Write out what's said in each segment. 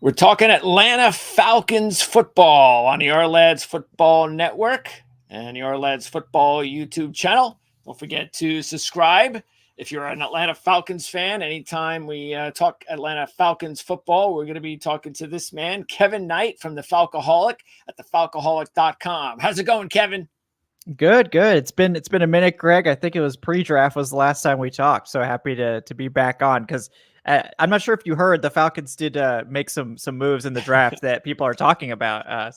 We're talking Atlanta Falcons football on the Our Lads Football Network and the Our Lads Football YouTube channel. Don't forget to subscribe if you're an Atlanta Falcons fan. Anytime we talk Atlanta Falcons football, we're going to be talking to this man, Kevin Knight from the Falcoholic at thefalcoholic.com. How's it going, Kevin? Good. It's been a minute, Greg. I think it was pre-draft was the last time we talked. So happy to be back on because I'm not sure if you heard the Falcons did make some moves in the draft that people are talking about.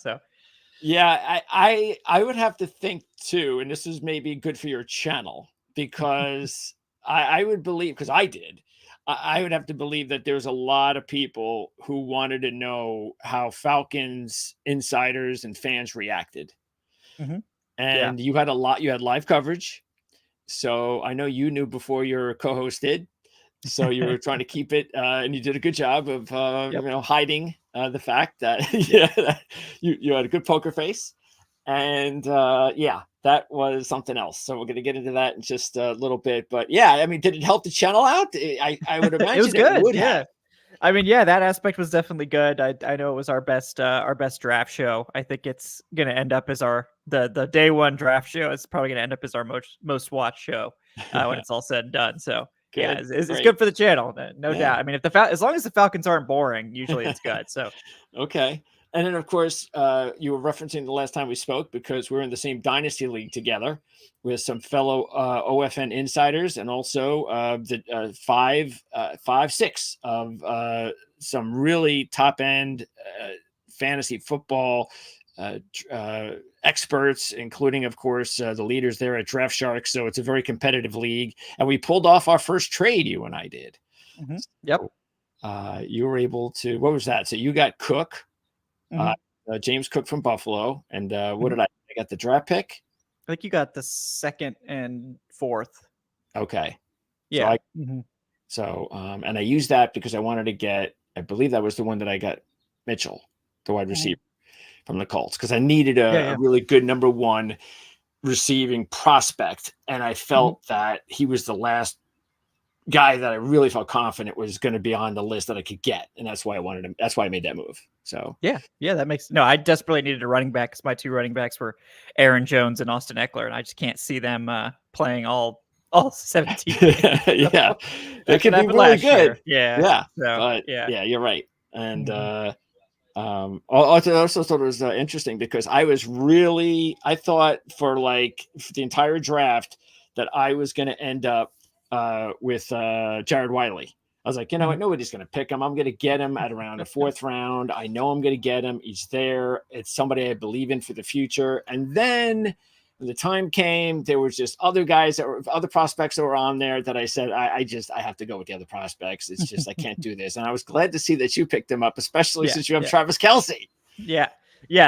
Yeah, I would have to think too, and this is maybe good for your channel because I would believe, because I did, I would have to believe that there's a lot of people who wanted to know how Falcons insiders and fans reacted. Mm-hmm. And you had live coverage. So I know you knew before your co-host did. So you were trying to keep it, and you did a good job of hiding the fact that you had a good poker face, and that was something else. So we're going to get into that in just a little bit. But yeah, I mean, did it help the channel out? I would imagine it was good. It would yeah. have. I mean, yeah, that aspect was definitely good. I know it was our best draft show. I think it's going to end up as the day one draft show. It's probably going to end up as our most watched show when it's all said and done. So. Good. Yeah, it's good for the channel, no doubt. I mean, as long as the Falcons aren't boring, usually it's good. So, okay. And then, of course, you were referencing the last time we spoke because we're in the same dynasty league together with some fellow OFN insiders and also the 5-6 of some really top end fantasy football experts, including, of course, the leaders there at Draft Sharks. So it's a very competitive league. And we pulled off our first trade, you and I did. Mm-hmm. Yep. So, you were able to, what was that? So you got Cook, James Cook from Buffalo. And what did I got the draft pick? I think you got the 2nd and 4th. Okay. Yeah. And I used that because I wanted to get, I believe that was the one that I got Mitchell, the wide receiver from the Colts, because I needed a really good number one receiving prospect. And I felt that he was the last guy that I really felt confident was going to be on the list that I could get. And that's why I wanted him. That's why I made that move. So yeah, that makes I desperately needed a running back because my 2 running backs were Aaron Jones and Austin Eckler, and I just can't see them playing all 17. Yeah, it could be really good. Yeah. You're right. And I also thought it was interesting because I thought for like the entire draft that I was going to end up with Jared Wiley. I was like, you know what? Nobody's going to pick him. I'm going to get him at around the 4th round. I know I'm going to get him. He's there. It's somebody I believe in for the future. And then when the time came, there was just other prospects that were on there that I said, I have to go with the other prospects. It's just, I can't do this. And I was glad to see that you picked him up, especially since you have Travis Kelce. Yeah,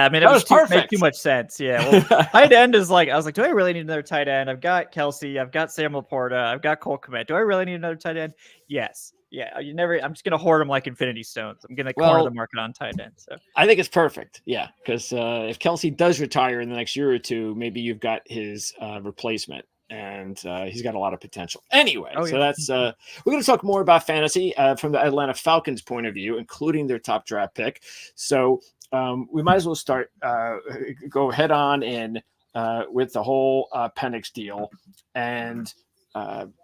I mean, it was perfect. Made too much sense. Yeah, well, tight end is like, I was like, do I really need another tight end? I've got Kelce, I've got Sam Laporta, I've got Cole Kmet. Do I really need another tight end? Yes. Yeah, I'm just gonna hoard them like Infinity Stones. I'm gonna corner the market on tight end. So I think it's perfect. Yeah, because if Kelce does retire in the next year or two, maybe you've got his replacement, and he's got a lot of potential. Anyway, that's we're going to talk more about fantasy from the Atlanta Falcons' point of view, including their top draft pick. So we might as well start go head on in with the whole Penix deal, and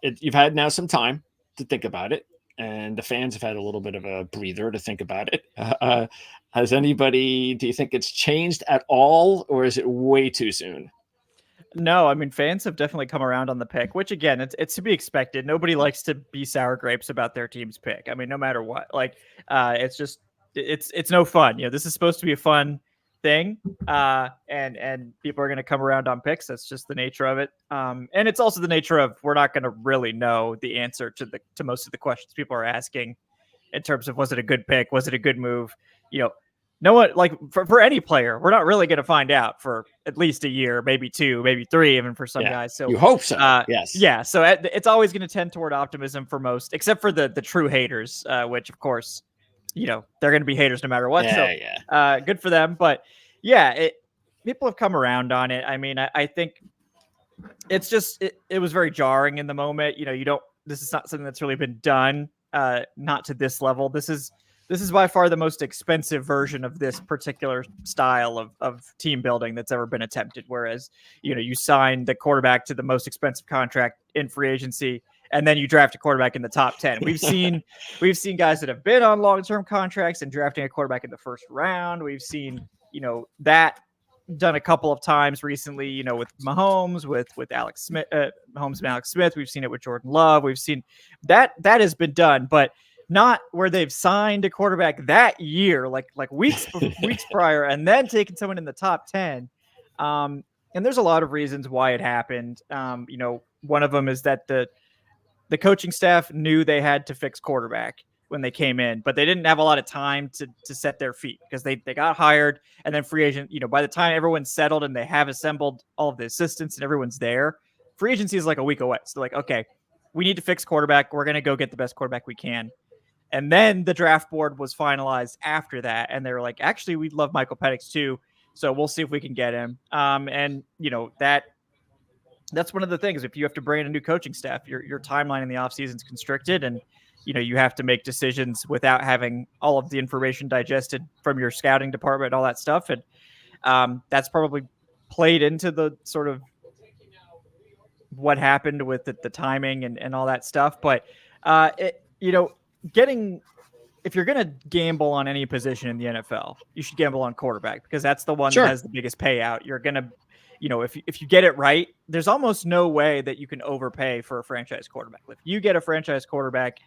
you've had now some time to think about it. And the fans have had a little bit of a breather to think about it. Do you think it's changed at all, or is it way too soon? No, I mean, fans have definitely come around on the pick, which again, it's to be expected. Nobody likes to be sour grapes about their team's pick. I mean, no matter what, it's just, it's no fun. This is supposed to be a fun thing. And people are going to come around on picks. That's just the nature of it. And it's also the nature of, we're not going to really know the answer to most of the questions people are asking in terms of, was it a good pick? Was it a good move? No one, like for any player, we're not really going to find out for at least a year, maybe 2, maybe 3, even for some guys. So you hope so. Yes. Yeah. So it's always going to tend toward optimism for most, except for the true haters, which of course, they're going to be haters no matter what. Good for them. But yeah, people have come around on it. I mean, I think it's just, it was very jarring in the moment. This is not something that's really been done, not to this level. This is This is by far the most expensive version of this particular style of team building that's ever been attempted. Whereas, you sign the quarterback to the most expensive contract in free agency, and then you draft a quarterback in the top 10. We've seen guys that have been on long-term contracts and drafting a quarterback in the first round. We've seen, that done a couple of times recently, with Mahomes, with Alex Smith, Mahomes and Alex Smith. We've seen it with Jordan Love. We've seen that has been done, but not where they've signed a quarterback that year, like weeks prior, and then taken someone in the top 10. And there's a lot of reasons why it happened. One of them is that the coaching staff knew they had to fix quarterback when they came in, but they didn't have a lot of time to set their feet because they got hired, and then free agent, by the time everyone's settled and they have assembled all of the assistants and everyone's there, free agency is like a week away. So like, okay, we need to fix quarterback. We're going to go get the best quarterback we can. And then the draft board was finalized after that. And they were like, actually, we'd love Michael Penix too. So we'll see if we can get him. And that's one of the things. If you have to bring in a new coaching staff, your timeline in the offseason is constricted, and you have to make decisions without having all of the information digested from your scouting department and all that stuff. And that's probably played into the sort of what happened with the timing and all that stuff. But if you're going to gamble on any position in the NFL, you should gamble on quarterback, because that's the one that has the biggest payout. You're going to, if you get it right, there's almost no way that you can overpay for a franchise quarterback. If you get a franchise quarterback,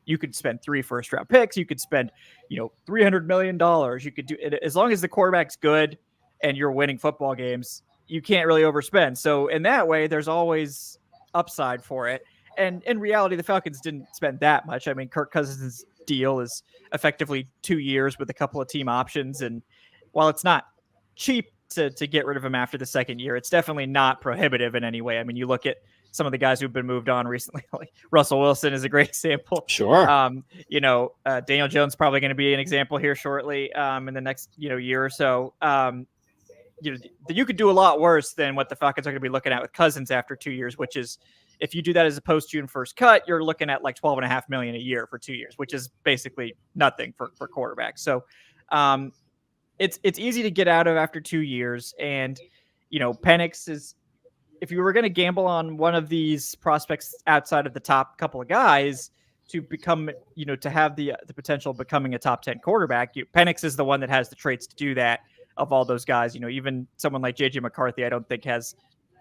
you could spend 3 first-round picks. You could spend, $300 million. You could do it as long as the quarterback's good and you're winning football games. You can't really overspend. So in that way, there's always upside for it. And in reality, the Falcons didn't spend that much. I mean, Kirk Cousins' deal is effectively 2 years with a couple of team options. And while it's not cheap to get rid of him after the second year, it's definitely not prohibitive in any way. I mean, you look at some of the guys who've been moved on recently, like Russell Wilson is a great example. Sure. Daniel Jones probably going to be an example here shortly in the next, year or so. You could do a lot worse than what the Falcons are going to be looking at with Cousins after 2 years, which is, if you do that as a post-June first cut, you're looking at like $12.5 million a year for 2 years, which is basically nothing for quarterbacks. So it's easy to get out of after 2 years. And, Penix is, if you were going to gamble on one of these prospects outside of the top couple of guys to become, to have the potential of becoming a top 10 quarterback, Penix is the one that has the traits to do that of all those guys. Even someone like JJ McCarthy, I don't think has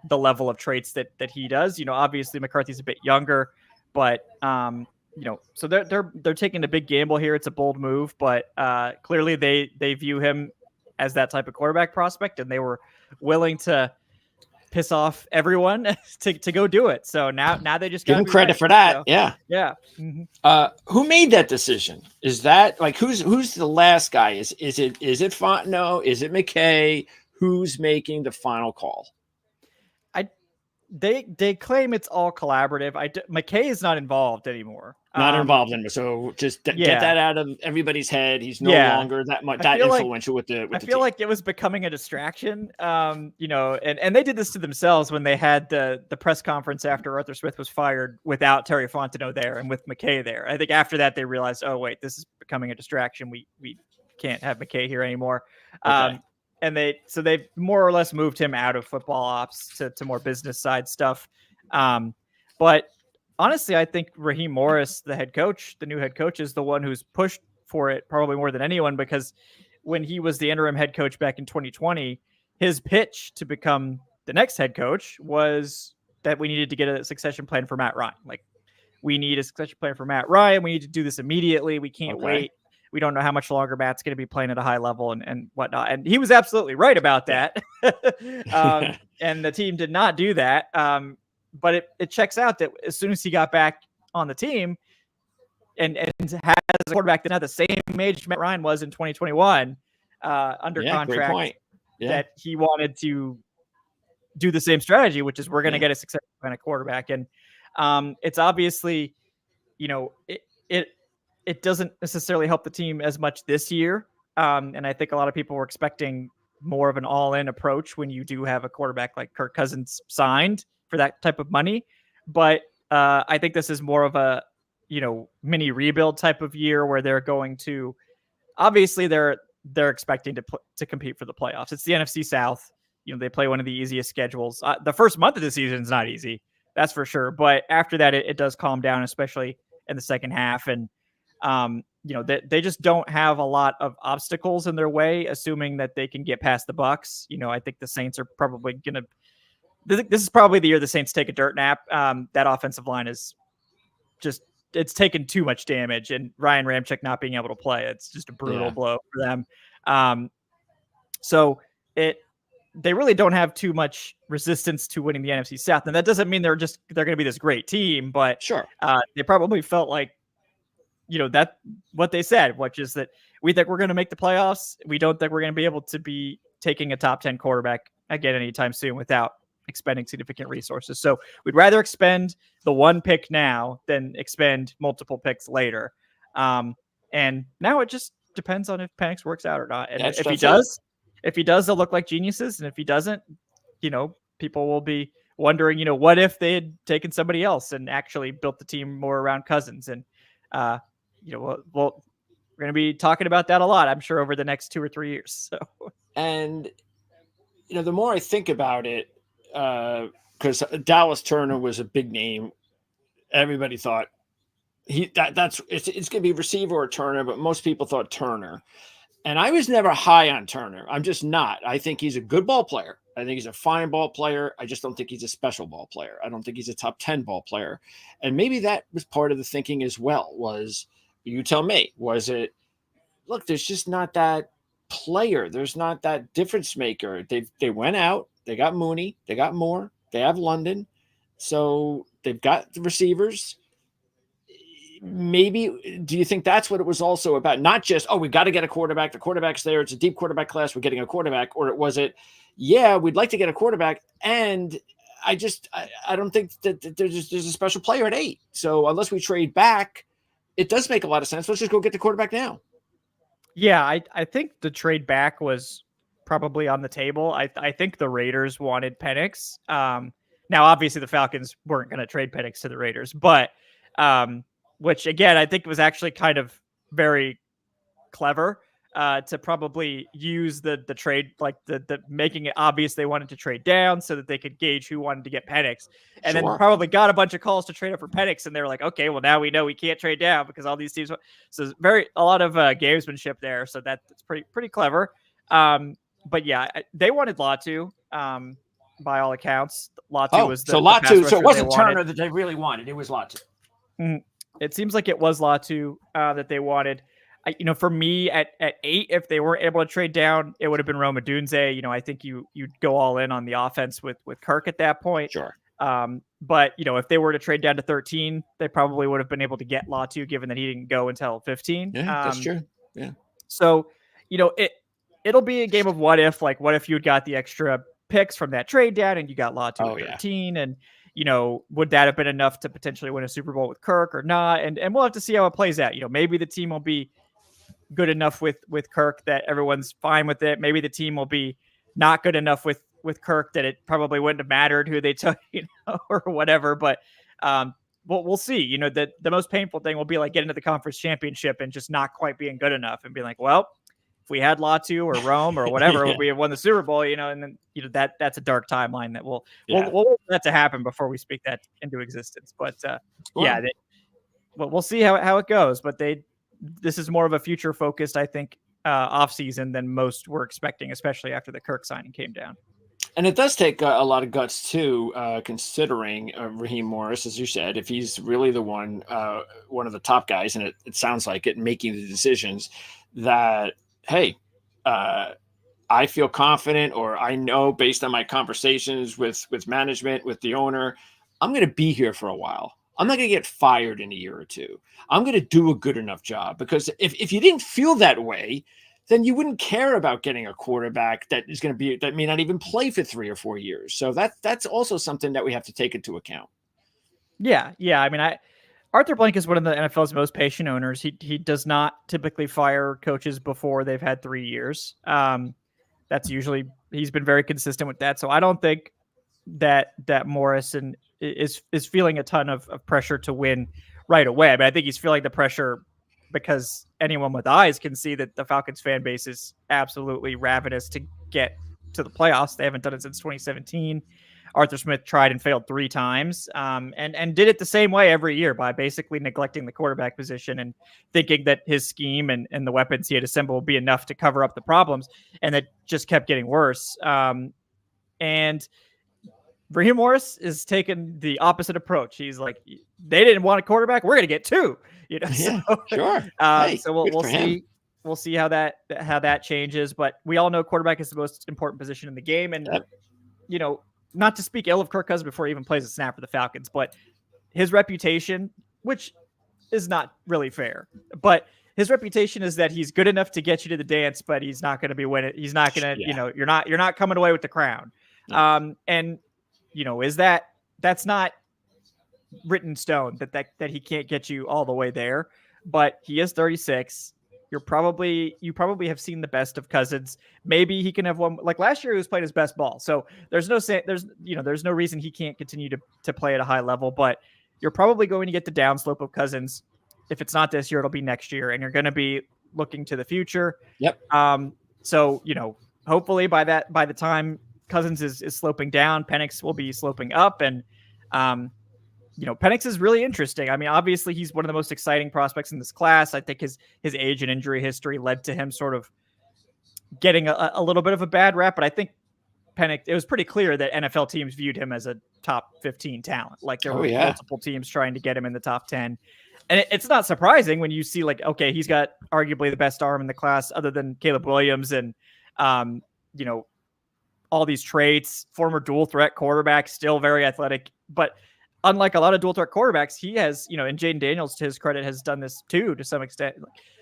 the level of traits that he does. Obviously McCarthy's a bit younger, but so they're taking a big gamble here. It's a bold move, but clearly they view him as that type of quarterback prospect, and they were willing to piss off everyone to go do it. So now they just give him credit for that. So, yeah. Mm-hmm. Who made that decision? Is that like who's the last guy? Is it Fontenot? Is it McKay? Who's making the final call? They claim it's all collaborative. McKay is not involved anymore. Not involved in it. So just get that out of everybody's head. He's no longer that much influential with the I feel team. like it was becoming a distraction. And they did this to themselves when they had the press conference after Arthur Smith was fired without Terry Fontenot there and with McKay there. I think after that they realized, oh wait, this is becoming a distraction. We can't have McKay here anymore. Okay. And they've more or less moved him out of football ops to more business side stuff. But honestly, I think Raheem Morris, the new head coach, is the one who's pushed for it probably more than anyone, because when he was the interim head coach back in 2020, his pitch to become the next head coach was that we needed to get a succession plan for Matt Ryan. Like, we need a succession plan for Matt Ryan. We need to do this immediately. We can't wait. We don't know how much longer Matt's going to be playing at a high level and whatnot. And he was absolutely right about that. And the team did not do that. But it checks out that as soon as he got back on the team and has a quarterback that had the same age Matt Ryan was in 2021 under contract, that he wanted to do the same strategy, which is we're going to get a successful kind of quarterback. And it's obviously, it doesn't necessarily help the team as much this year. And I think a lot of people were expecting more of an all-in approach when you do have a quarterback like Kirk Cousins signed for that type of money. But I think this is more of a, mini rebuild type of year where they're going to obviously they're expecting to compete for the playoffs. It's the NFC South. They play one of the easiest schedules. The first month of the season is not easy, that's for sure. But after that, it does calm down, especially in the second half. And they just don't have a lot of obstacles in their way, assuming that they can get past the Bucs. I think the Saints are probably gonna. This is probably the year the Saints take a dirt nap. That offensive line is just. It's taken too much damage, and Ryan Ramczyk not being able to play, it's just a brutal blow for them. So they really don't have too much resistance to winning the NFC South. And that doesn't mean they're going to be this great team, but sure. They probably felt like, that what they said, which is that we think we're going to make the playoffs. We don't think we're going to be able to be taking a top 10 quarterback again anytime soon without expending significant resources. So we'd rather expend the one pick now than expend multiple picks later. And now it just depends on if Penix works out or not. And if he does, they'll look like geniuses. And if he doesn't, people will be wondering, what if they had taken somebody else and actually built the team more around Cousins? And, we're going to be talking about that a lot, I'm sure, over the next 2 or 3 years. So, and, the more I think about it, because Dallas Turner was a big name. Everybody thought it's going to be receiver or Turner, but most people thought Turner. And I was never high on Turner. I'm just not. I think he's a good ball player. I think he's a fine ball player. I just don't think he's a special ball player. I don't think he's a top 10 ball player. And maybe that was part of the thinking as well. Was, you tell me, was it, look, there's just not that player. There's not that difference maker. They went out. They got Mooney. They got Moore. They have London. So they've got the receivers. Maybe, do you think that's what it was also about? Not just, we got to get a quarterback. The quarterback's there. It's a deep quarterback class. We're getting a quarterback. Or was it, we'd like to get a quarterback. And I don't think that there's a special player at 8. So unless we trade back, it does make a lot of sense. Let's just go get the quarterback now. Yeah, I think the trade back was probably on the table. I think the Raiders wanted Penix. Now, obviously, the Falcons weren't going to trade Penix to the Raiders, but which, again, I think was actually kind of very clever to probably use the trade, like the making it obvious they wanted to trade down so that they could gauge who wanted to get Penix. And then probably got a bunch of calls to trade up for Penix. And they were like, okay, well, now we know we can't trade down because all these teams. So a lot of gamesmanship there. So that's pretty clever. But yeah, they wanted Latu. By all accounts, Latu was the Latu. So it wasn't Turner that they really wanted. It was Latu. It seems like it was Latu that they wanted. For me at 8, if they weren't able to trade down, it would have been Rome Odunze. I think you'd go all in on the offense with Kirk at that point. Sure. But if they were to trade down to 13, they probably would have been able to get Latu, given that he didn't go until 15. Yeah, that's true. Yeah. So, it'll be a game of what if. Like, what if you'd got the extra picks from that trade down and you got Latu at 13, and would that have been enough to potentially win a Super Bowl with Kirk or not? And we'll have to see how it plays out. Maybe the team will be good enough with Kirk that everyone's fine with it. Maybe the team will be not good enough with Kirk that it probably wouldn't have mattered who they took, or whatever. But we'll see. The most painful thing will be like getting to the conference championship and just not quite being good enough and being like, well, if we had Latu or Rome or whatever, we have won the Super Bowl, and then that's a dark timeline that we'll want that to happen before we speak that into existence. But we'll see how it goes. But this is more of a future focused, I think, off season than most were expecting, especially after the Kirk signing came down. And it does take a lot of guts too, considering Raheem Morris, as you said, if he's really the one of the top guys, and it sounds like it, making the decisions that, hey, I feel confident, or I know based on my conversations with management, with the owner, I'm going to be here for a while. I'm not going to get fired in a year or two. I'm going to do a good enough job, because if you didn't feel that way, then you wouldn't care about getting a quarterback that may not even play for 3 or 4 years. So that's also something that we have to take into account. Yeah. I mean, Arthur Blank is one of the NFL's most patient owners. He does not typically fire coaches before they've had 3 years. That's usually, he's been very consistent with that. So I don't think that Morrison is feeling a ton of pressure to win right away. I mean, I think he's feeling the pressure because anyone with eyes can see that the Falcons fan base is absolutely ravenous to get to the playoffs. They haven't done it since 2017. Arthur Smith tried and failed 3 times, and did it the same way every year by basically neglecting the quarterback position and thinking that his scheme and the weapons he had assembled would be enough to cover up the problems, and it just kept getting worse. And Raheem Morris is taking the opposite approach. He's like, they didn't want a quarterback, we're going to get 2. You know, Yeah, so, sure. So we'll see. We'll see how that changes. But we all know quarterback is the most important position in the game, and you know, not to speak ill of Kirk Cousins before he even plays a snap for the Falcons, but his reputation, which is not really fair, but his reputation is that he's good enough to get you to the dance, but he's not going to be winning. He's not going to, you know, you're not coming away with the crown. And you know, that's not written in stone that he can't get you all the way there, but he is 36. You probably have seen the best of Cousins. Maybe he can have one, like last year he was playing his best ball. So there's no reason he can't continue to play at a high level, but you're probably going to get the downslope of Cousins. If it's not this year, it'll be next year, and you're going to be looking to the future. Yep. So, you know, hopefully by the time Cousins is sloping down, Penix will be sloping up, and you know, Penix is really interesting. I mean, obviously he's one of the most exciting prospects in this class. I think his age and injury history led to him sort of getting a little bit of a bad rap, but I think Penix, it was pretty clear that NFL teams viewed him as a top 15 talent. Like there were multiple teams trying to get him in the top 10. And it's not surprising when you see like, okay, he's got arguably the best arm in the class other than Caleb Williams and, you know, all these traits, former dual threat quarterback, still very athletic, but unlike a lot of dual threat quarterbacks, he has, you know, and Jaden Daniels, to his credit, has done this too, to some extent,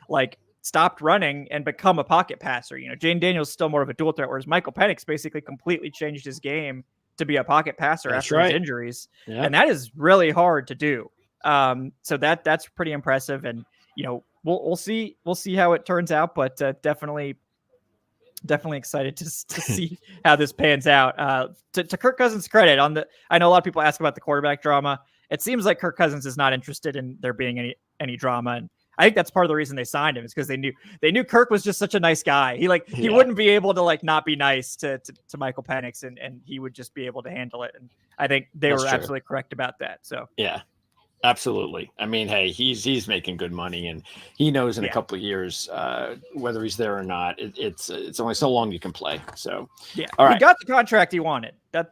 like stopped running and become a pocket passer. You know, Jaden Daniels is still more of a dual threat, whereas Michael Penix basically completely changed his game to be a pocket passer after his injuries. Yeah. And that is really hard to do. So that's pretty impressive. And, you know, we'll see how it turns out, but definitely excited to see how this pans out. To Kirk Cousins' credit, I know a lot of people ask about the quarterback drama. It seems like Kirk Cousins is not interested in there being any drama, and I think that's part of the reason they signed him, is because they knew Kirk was just such a nice guy. He wouldn't be able to like not be nice to Michael Penix, and he would just be able to handle it. And I think they were absolutely correct about that. So yeah. Absolutely. I mean, hey, he's making good money, and he knows in a couple of years whether he's there or not. It's only so long you can play. So all right. He got the contract he wanted. They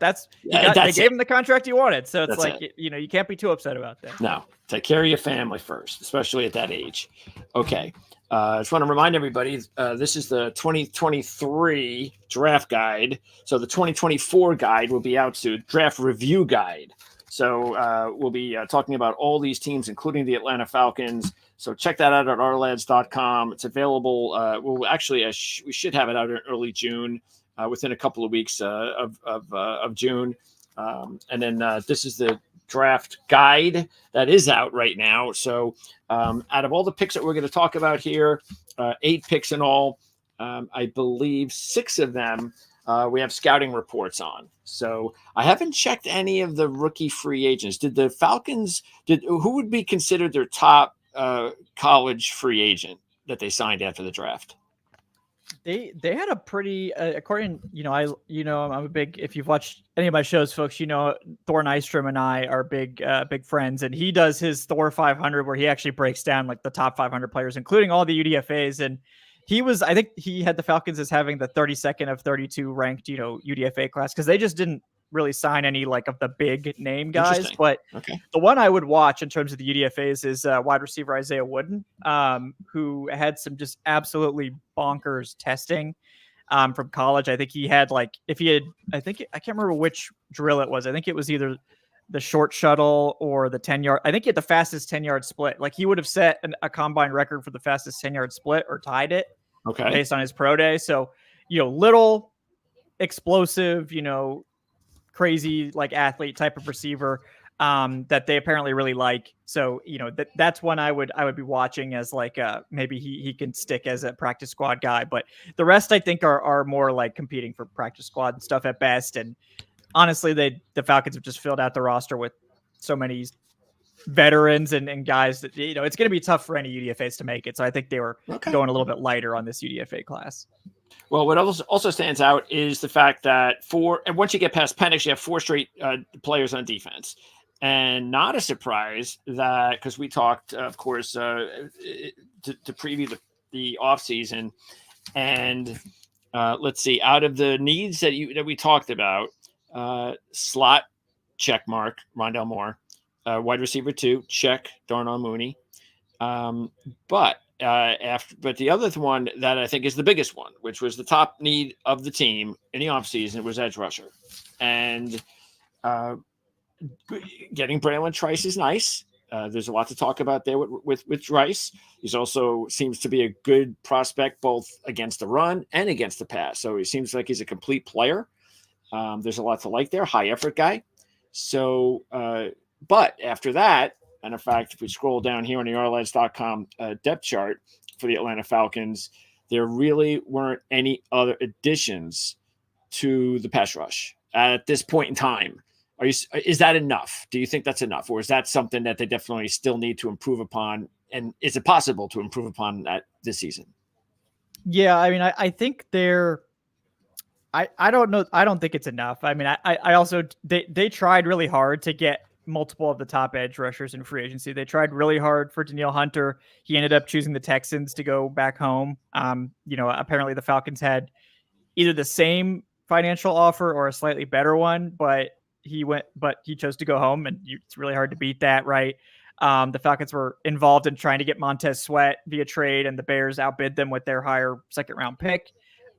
gave him the contract he wanted. So it's you know, you can't be too upset about that. No, take care of your family first, especially at that age. Okay. I just want to remind everybody, this is the 2023 draft guide. So the 2024 guide will be out soon. Draft review guide. So we'll be talking about all these teams, including the Atlanta Falcons. So check that out at ourlads.com. It's available. We'll actually, we should have it out in early June, within a couple of weeks of June. And then this is the draft guide that is out right now. So out of all the picks that we're going to talk about here, 8 picks in all, I believe 6 of them we have scouting reports on. So I haven't checked any of the rookie free agents. Did the Falcons, who would be considered their top college free agent that they signed after the draft? They had a pretty according, I'm a big, if you've watched any of my shows, folks, you know, Thor Nystrom and I are big friends, and he does his Thor 500 where he actually breaks down like the top 500 players, including all the UDFAs. And I think he had the Falcons as having the 32nd of 32 ranked, you know, UDFA class, because they just didn't really sign any like of the big name guys. But the one I would watch in terms of the UDFAs is wide receiver Isaiah Wooden, who had some just absolutely bonkers testing from college. I think he had I can't remember which drill it was. I think it was either the short shuttle or the 10-yard. I think he had the fastest 10-yard split. Like he would have set a combine record for the fastest 10-yard split or tied it based on his pro day. So, you know, little explosive, you know, crazy like athlete type of receiver that they apparently really like. So, you know, that's one I would be watching as like maybe he can stick as a practice squad guy. But the rest I think are more like competing for practice squad and stuff at best. And honestly, the Falcons have just filled out the roster with so many veterans and guys that, it's going to be tough for any UDFAs to make it. So I think they were going a little bit lighter on this UDFA class. Well, what also stands out is the fact that and once you get past Penix, you have 4 straight players on defense. And not a surprise that, because we talked, of course, to preview the offseason. And let's see, out of the needs that we talked about, slot, check mark, Rondell Moore. Wide receiver 2, check, Darnell Mooney. But the other one that I think is the biggest one, which was the top need of the team in the offseason, was edge rusher. And getting Bralen Trice is nice. There's a lot to talk about there with Trice. He's also seems to be a good prospect both against the run and against the pass. So he seems like he's a complete player. There's a lot to like there. High effort guy. So, but after that, and in fact, if we scroll down here on the rlads.com depth chart for the Atlanta Falcons, there really weren't any other additions to the pass rush at this point in time. Is that enough? Do you think that's enough? Or is that something that they definitely still need to improve upon? And is it possible to improve upon that this season? Yeah, I mean, I think I don't know. I don't think it's enough. I mean, I also, they tried really hard to get multiple of the top edge rushers in free agency. They tried really hard for Danielle Hunter. He ended up choosing the Texans to go back home. Apparently the Falcons had either the same financial offer or a slightly better one, but he chose to go home, and it's really hard to beat that, right? The Falcons were involved in trying to get Montez Sweat via trade, and the Bears outbid them with their higher second round pick.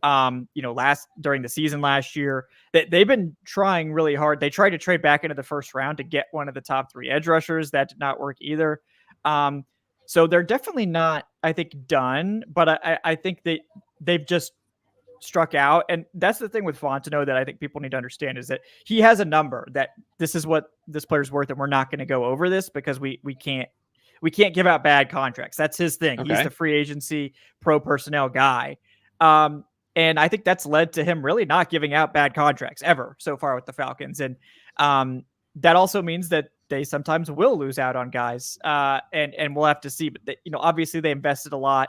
During the season last year, they've been trying really hard. They tried to trade back into the first round to get one of the top 3 edge rushers. That did not work either. So they're definitely not, I think, done, but I think they've just struck out. And that's the thing with Fontenot that I think people need to understand, is that he has a number that this is what this player's worth, and we're not going to go over this because we can't give out bad contracts. That's his thing. Okay. He's the free agency pro personnel guy. And I think that's led to him really not giving out bad contracts ever so far with the Falcons. And that also means that they sometimes will lose out on guys. And we'll have to see. But obviously they invested a lot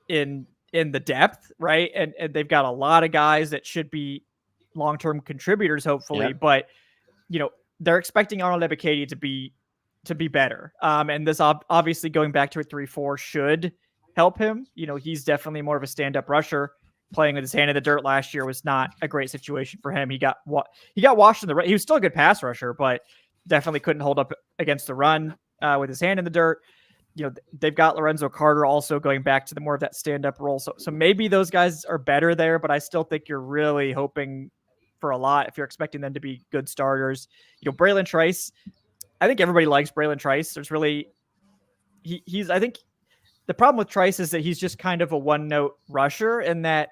in the depth, right? And they've got a lot of guys that should be long-term contributors, hopefully. Yep. But they're expecting Arnold Ebiketie to be better. And this obviously going back to a 3-4 should help him. He's definitely more of a stand-up rusher. Playing with his hand in the dirt last year was not a great situation for him. He got washed in the run. He was still a good pass rusher, but definitely couldn't hold up against the run with his hand in the dirt. They've got Lorenzo Carter also going back to the more of that stand-up role. So maybe those guys are better there, but I still think you're really hoping for a lot if you're expecting them to be good starters. Bralen Trice, I think everybody likes Bralen Trice. There's really, I think the problem with Trice is that he's just kind of a one-note rusher, and that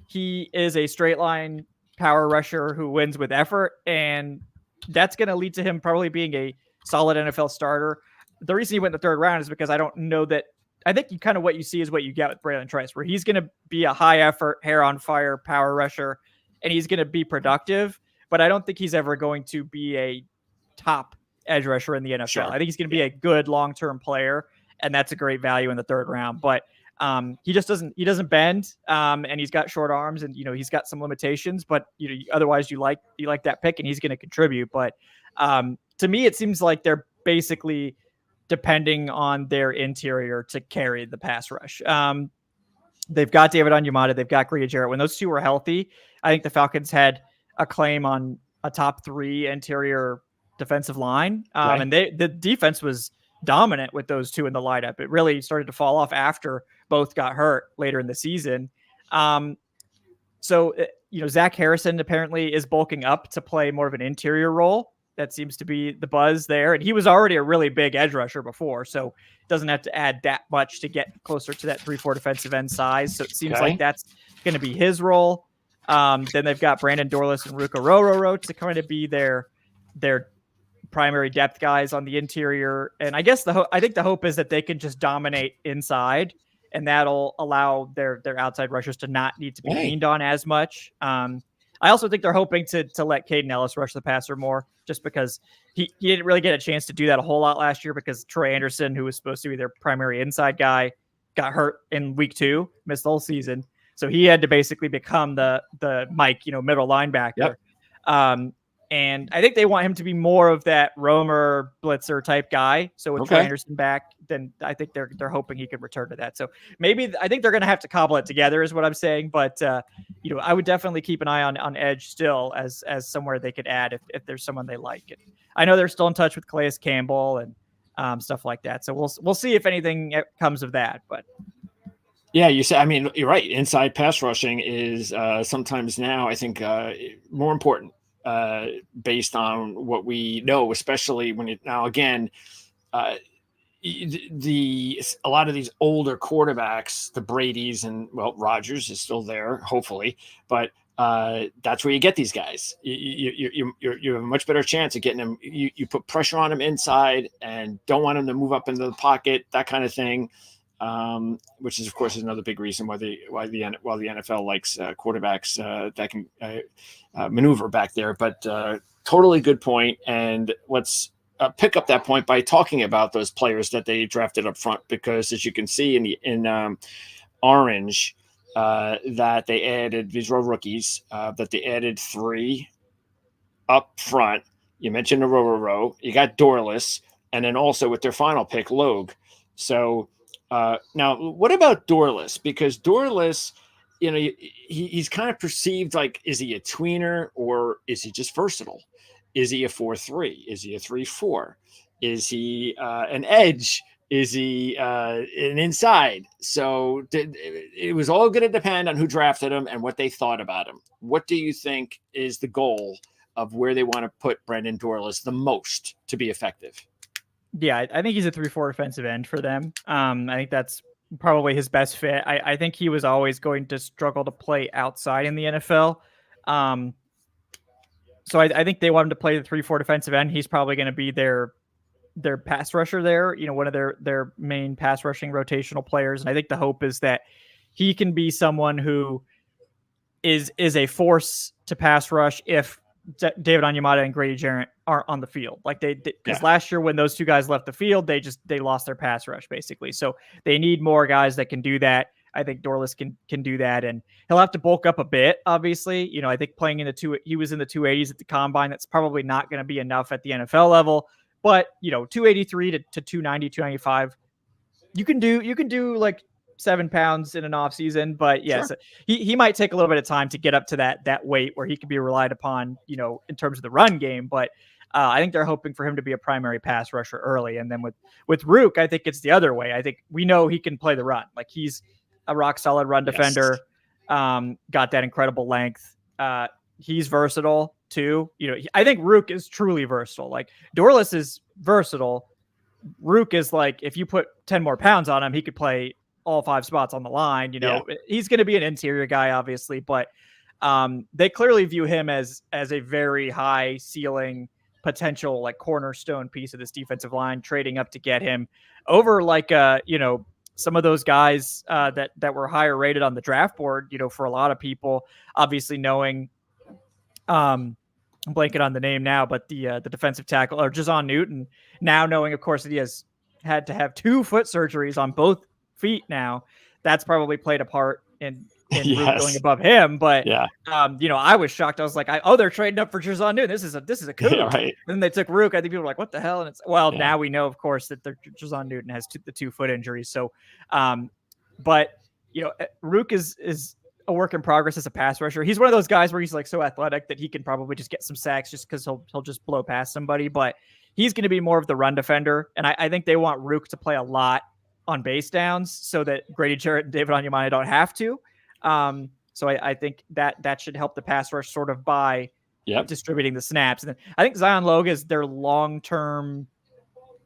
he is a straight line power rusher who wins with effort, and that's going to lead to him probably being a solid NFL starter. The reason he went in the 3rd round is because I don't know that. I think what you see is what you get with Bralen Trice, where he's going to be a high effort, hair on fire power rusher, and he's going to be productive, but I don't think he's ever going to be a top edge rusher in the NFL. Sure. I think he's going to be a good long-term player, and that's a great value in the 3rd round. But he doesn't bend, and he's got short arms, and he's got some limitations. But otherwise you like that pick, and he's going to contribute. But to me, it seems like they're basically depending on their interior to carry the pass rush. They've got David Onyemata, they've got Grady Jarrett. When those two were healthy, I think the Falcons had a claim on a top 3 interior defensive line, right. And the defense was dominant with those two in the lineup. It really started to fall off after both got hurt later in the season. So Zach Harrison apparently is bulking up to play more of an interior role. That seems to be the buzz there. And he was already a really big edge rusher before, so doesn't have to add that much to get closer to that 3-4 defensive end size. So it seems like that's going to be his role. Then they've got Brandon Dorius and Ruke Orhorhoro to kind of be their primary depth guys on the interior. And I guess I think the hope is that they can just dominate inside, and that'll allow their outside rushers to not need to be leaned on as much. I also think they're hoping to let Caden Ellis rush the passer more, just because he didn't really get a chance to do that a whole lot last year because Troy Anderson, who was supposed to be their primary inside guy, got hurt in week 2, missed the whole season. So he had to basically become the Mike, middle linebacker. Yep. And I think they want him to be more of that roamer blitzer type guy. So with Troy Anderson back, then I think they're hoping he could return to that. So maybe I think they're going to have to cobble it together is what I'm saying. But, I would definitely keep an eye on edge still as somewhere they could add if there's someone they like. And I know they're still in touch with Calais Campbell and stuff like that. So we'll see if anything comes of that. But yeah, you're right. Inside pass rushing is sometimes now, I think, more important. Based on what we know, especially when a lot of these older quarterbacks, the Bradys and Rodgers is still there, hopefully, but that's where you get these guys. You have a much better chance of getting them. You put pressure on them inside and don't want them to move up into the pocket, that kind of thing. Which is, of course, another big reason why the NFL likes quarterbacks that can maneuver back there. But totally good point. And let's pick up that point by talking about those players that they drafted up front, because as you can see in orange, that they added, these were rookies, that they added 3 up front. You mentioned Orhorhoro, you got Dorius, and then also with their final pick, Logue. So now, what about Dorius? Because Dorius, he's kind of perceived like, is he a tweener or is he just versatile? Is he a 4-3? Is he a 3-4? Is he an edge? Is he an inside? So it was all going to depend on who drafted him and what they thought about him. What do you think is the goal of where they want to put Brandon Dorius the most to be effective? Yeah, I think he's a 3-4 defensive end for them. I think that's probably his best fit. I think he was always going to struggle to play outside in the NFL. So I think they want him to play the 3-4 defensive end. He's probably going to be their pass rusher there, one of their main pass rushing rotational players. And I think the hope is that he can be someone who is a force to pass rush if David Onyemata and Grady Jarrett aren't on the field. Like because last year when those two guys left the field, they lost their pass rush basically. So they need more guys that can do that. I think Dorius can do that, and he'll have to bulk up a bit. Obviously, I think playing he was in the 280s at the combine. That's probably not going to be enough at the NFL level. But 283 to 290, 295, you can do like 7 pounds in an off season, but yes, sure. He might take a little bit of time to get up to that weight where he can be relied upon, in terms of the run game. But I think they're hoping for him to be a primary pass rusher early. And then with Ruke, I think it's the other way. I think we know he can play the run. Like he's a rock solid run defender. Got that incredible length. He's versatile too. I think Ruke is truly versatile. Like Dorius is versatile. Ruke is like, if you put 10 more pounds on him, he could play all 5 spots on the line. He's going to be an interior guy, obviously, but they clearly view him as a very high ceiling potential, like cornerstone piece of this defensive line, trading up to get him over like, some of those guys that were higher rated on the draft board, for a lot of people, obviously knowing, I'm blanking on the name now, but the defensive tackle, or Jazon Newton, now knowing, of course, that he has had to have 2 foot surgeries on both feet now, that's probably played a part in Ruke going above him. But I was shocked. I was like, they're trading up for Jazon Newton. This is a coup. Yeah, right. And then they took Ruke. I think people were like, what the hell? And it's now we know, of course, that Jazon Newton has the 2 foot injuries. So, but Ruke is a work in progress as a pass rusher. He's one of those guys where he's like so athletic that he can probably just get some sacks just because he'll just blow past somebody. But he's going to be more of the run defender, and I think they want Ruke to play a lot on base downs so that Grady Jarrett and David Onyemata don't have to. So I think that should help the pass rush sort of by distributing the snaps. And then I think Zion Logue is their long-term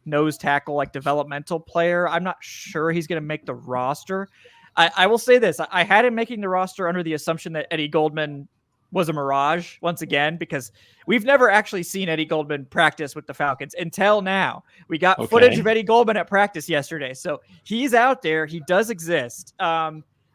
nose tackle, like developmental player. I'm not sure he's going to make the roster. I will say this. I had him making the roster under the assumption that Eddie Goldman was a mirage once again, because we've never actually seen Eddie Goldman practice with the Falcons until now. We got footage of Eddie Goldman at practice yesterday. So he's out there. He does exist.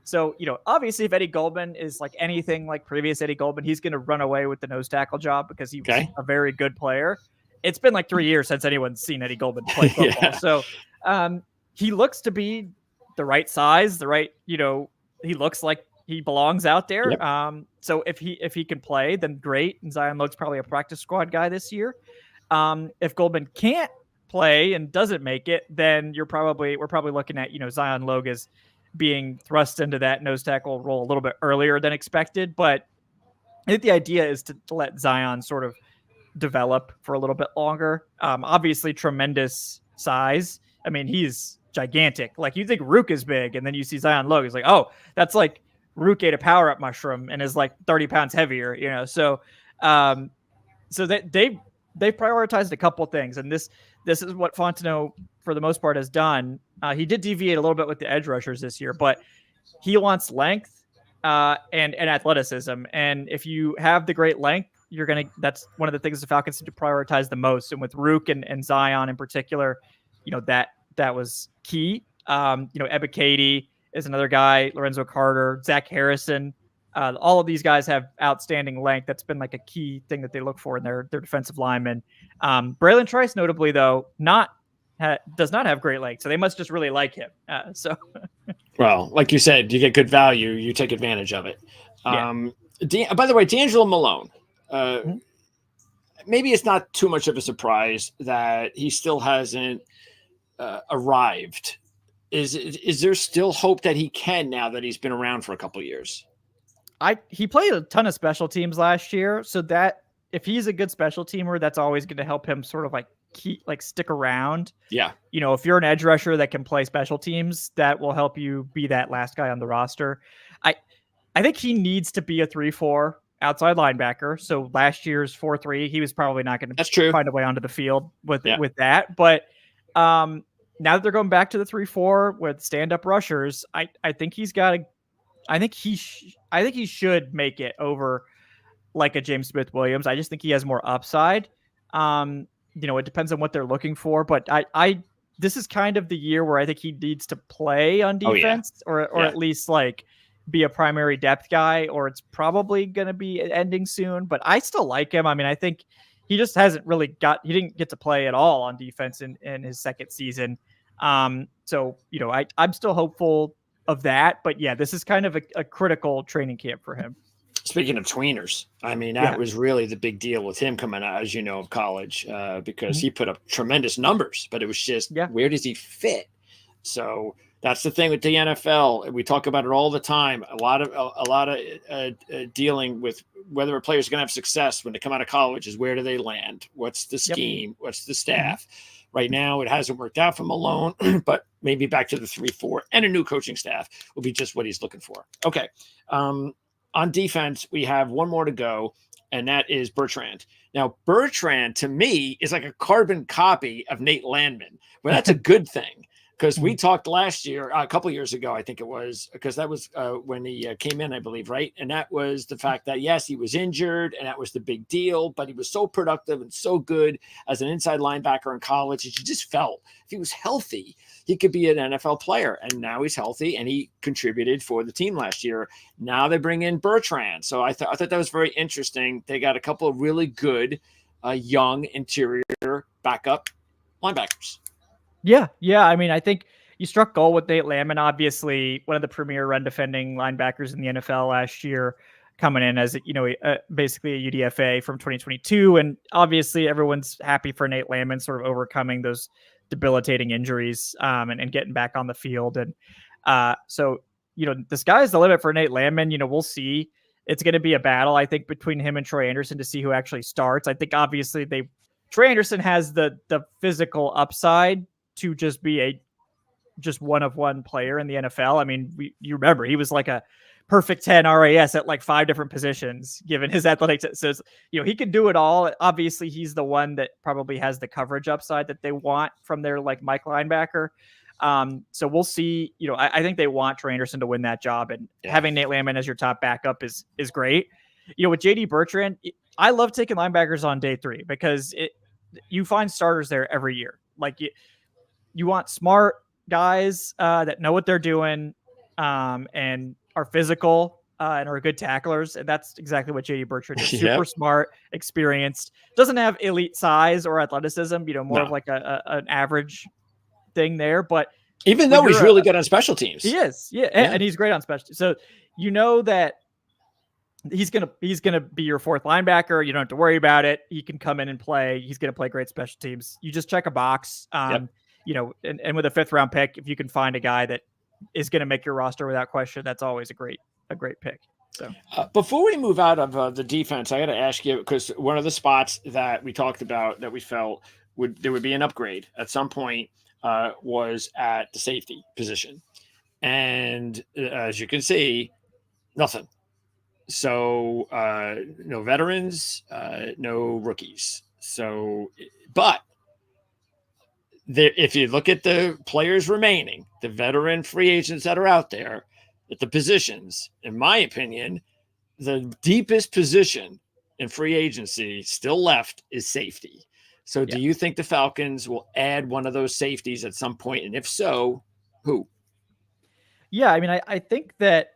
So, obviously if Eddie Goldman is like anything like previous Eddie Goldman, he's going to run away with the nose tackle job because he was a very good player. It's been like 3 years since anyone's seen Eddie Goldman play football. Yeah. So he looks to be the right size, the right, he looks like he belongs out there. Yep. So if he can play, then great. And Zion Logue's probably a practice squad guy this year. If Goldman can't play and doesn't make it, then we're probably looking at, Zion Logue as being thrust into that nose tackle role a little bit earlier than expected. But I think the idea is to let Zion sort of develop for a little bit longer. Obviously tremendous size. I mean, he's gigantic. Like, you think Ruke is big, and then you see Zion Logue. It's like, oh, that's like Ruke ate a power up mushroom and is like 30 pounds heavier, So, so that they've prioritized a couple things, and this is what Fontenot for the most part has done. He did deviate a little bit with the edge rushers this year, but he wants length and athleticism. And if you have the great length, that's one of the things the Falcons need to prioritize the most. And with Ruke and Zion in particular, that was key. Ebiketie is another guy, Lorenzo Carter, Zach Harrison. All of these guys have outstanding length. That's been like a key thing that they look for in their defensive linemen. Bralen Trice, notably, though, does not have great length, so they must just really like him. Well, like you said, you get good value, you take advantage of it. By the way, D'Angelo Malone, maybe it's not too much of a surprise that he still hasn't arrived. Is there still hope that he can now that he's been around for a couple of years? He played a ton of special teams last year, so that if he's a good special teamer, that's always going to help him sort of stick around. Yeah. If you're an edge rusher that can play special teams, that will help you be that last guy on the roster. I think he needs to be a 3-4 outside linebacker. So last year's 4-3, he was probably not going to find a way onto the field with that. But now that they're going back to the 3-4 with stand-up rushers, I think he's got a I think he should make it over like a James Smith-Williams. I just think he has more upside. It depends on what they're looking for, but this is kind of the year where I think he needs to play on defense or at least like be a primary depth guy, or it's probably going to be ending soon, but I still like him. I mean, I think he just hasn't really he didn't get to play at all on defense in his second season. I'm still hopeful of that, but yeah, this is kind of a critical training camp for him. Speaking of tweeners, I mean, that was really the big deal with him coming out, as you know, of college, because he put up tremendous numbers, but it was just, where does he fit? So that's the thing with the NFL. We talk about it all the time. A lot of dealing with whether a player is going to have success when they come out of college is where do they land? What's the scheme? What's the staff? Right now, it hasn't worked out for Malone, but maybe back to the 3-4 and a new coaching staff will be just what he's looking for. Okay. On defense, we have one more to go, and that is Bertrand. Now, Bertrand, to me, is like a carbon copy of Nate Landman. Well, that's a good thing, because we talked last year, a couple years ago, I think it was, because that was when he came in, I believe, right? And that was the fact that, yes, he was injured, and that was the big deal, but he was so productive and so good as an inside linebacker in college that you just felt if he was healthy, he could be an NFL player. And now he's healthy, and he contributed for the team last year. Now they bring in Bertrand. So I thought that was very interesting. They got a couple of really good young interior backup linebackers. Yeah. I mean, I think you struck gold with Nate Landman, obviously one of the premier run defending linebackers in the NFL last year, coming in as basically a UDFA from 2022. And obviously everyone's happy for Nate Landman sort of overcoming those debilitating injuries and getting back on the field. And so the sky's the limit for Nate Landman. We'll see. It's going to be a battle, I think, between him and Troy Anderson to see who actually starts. I think obviously Troy Anderson has the physical upside to just be just one of one player in the NFL. I mean, you remember he was like a perfect 10 RAS at like 5 different positions, given his athletics. So, he can do it all. Obviously, he's the one that probably has the coverage upside that they want from their like Mike linebacker. So we'll see. I think they want Troy Anderson to win that job, and having Nate Landman as your top backup is great. With JD Bertrand, I love taking linebackers on day 3 because you find starters there every year. Like you want smart guys that know what they're doing. and are physical and are good tacklers. And that's exactly what JD Bertrand is. Super Yep. smart, experienced, doesn't have elite size or athleticism, more of like an average thing there. But even though he's really good on special teams, he is. Yeah. And he's great on special teams. So that he's gonna be your fourth linebacker. You don't have to worry about it. He can come in and play. He's gonna play great special teams. You just check a box. And with a 5th round pick, if you can find a guy that is gonna make your roster without question, that's always a great pick. So before we move out of the defense, I got to ask you, because one of the spots that we talked about that we felt there would be an upgrade at some point was at the safety position, and as you can see, nothing. So no veterans, no rookies. So, but if you look at the players remaining, the veteran free agents that are out there at the positions, in my opinion, the deepest position in free agency still left is safety. So do you think the Falcons will add one of those safeties at some point? And if so, who? Yeah, I mean, I think that,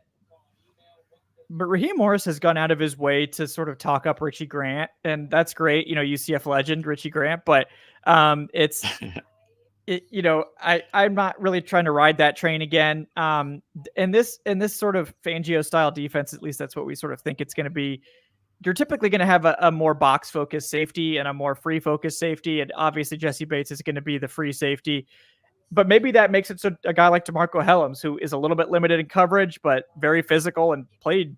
but Raheem Morris has gone out of his way to sort of talk up Richie Grant, and that's great. UCF legend Richie Grant, but it's, I'm not really trying to ride that train again. In this sort of Fangio style defense, at least that's what we sort of think it's going to be. You're typically going to have a more box focused safety and a more free focused safety. And obviously Jesse Bates is going to be the free safety, but maybe that makes it so a guy like DeMarco Helms, who is a little bit limited in coverage, but very physical and played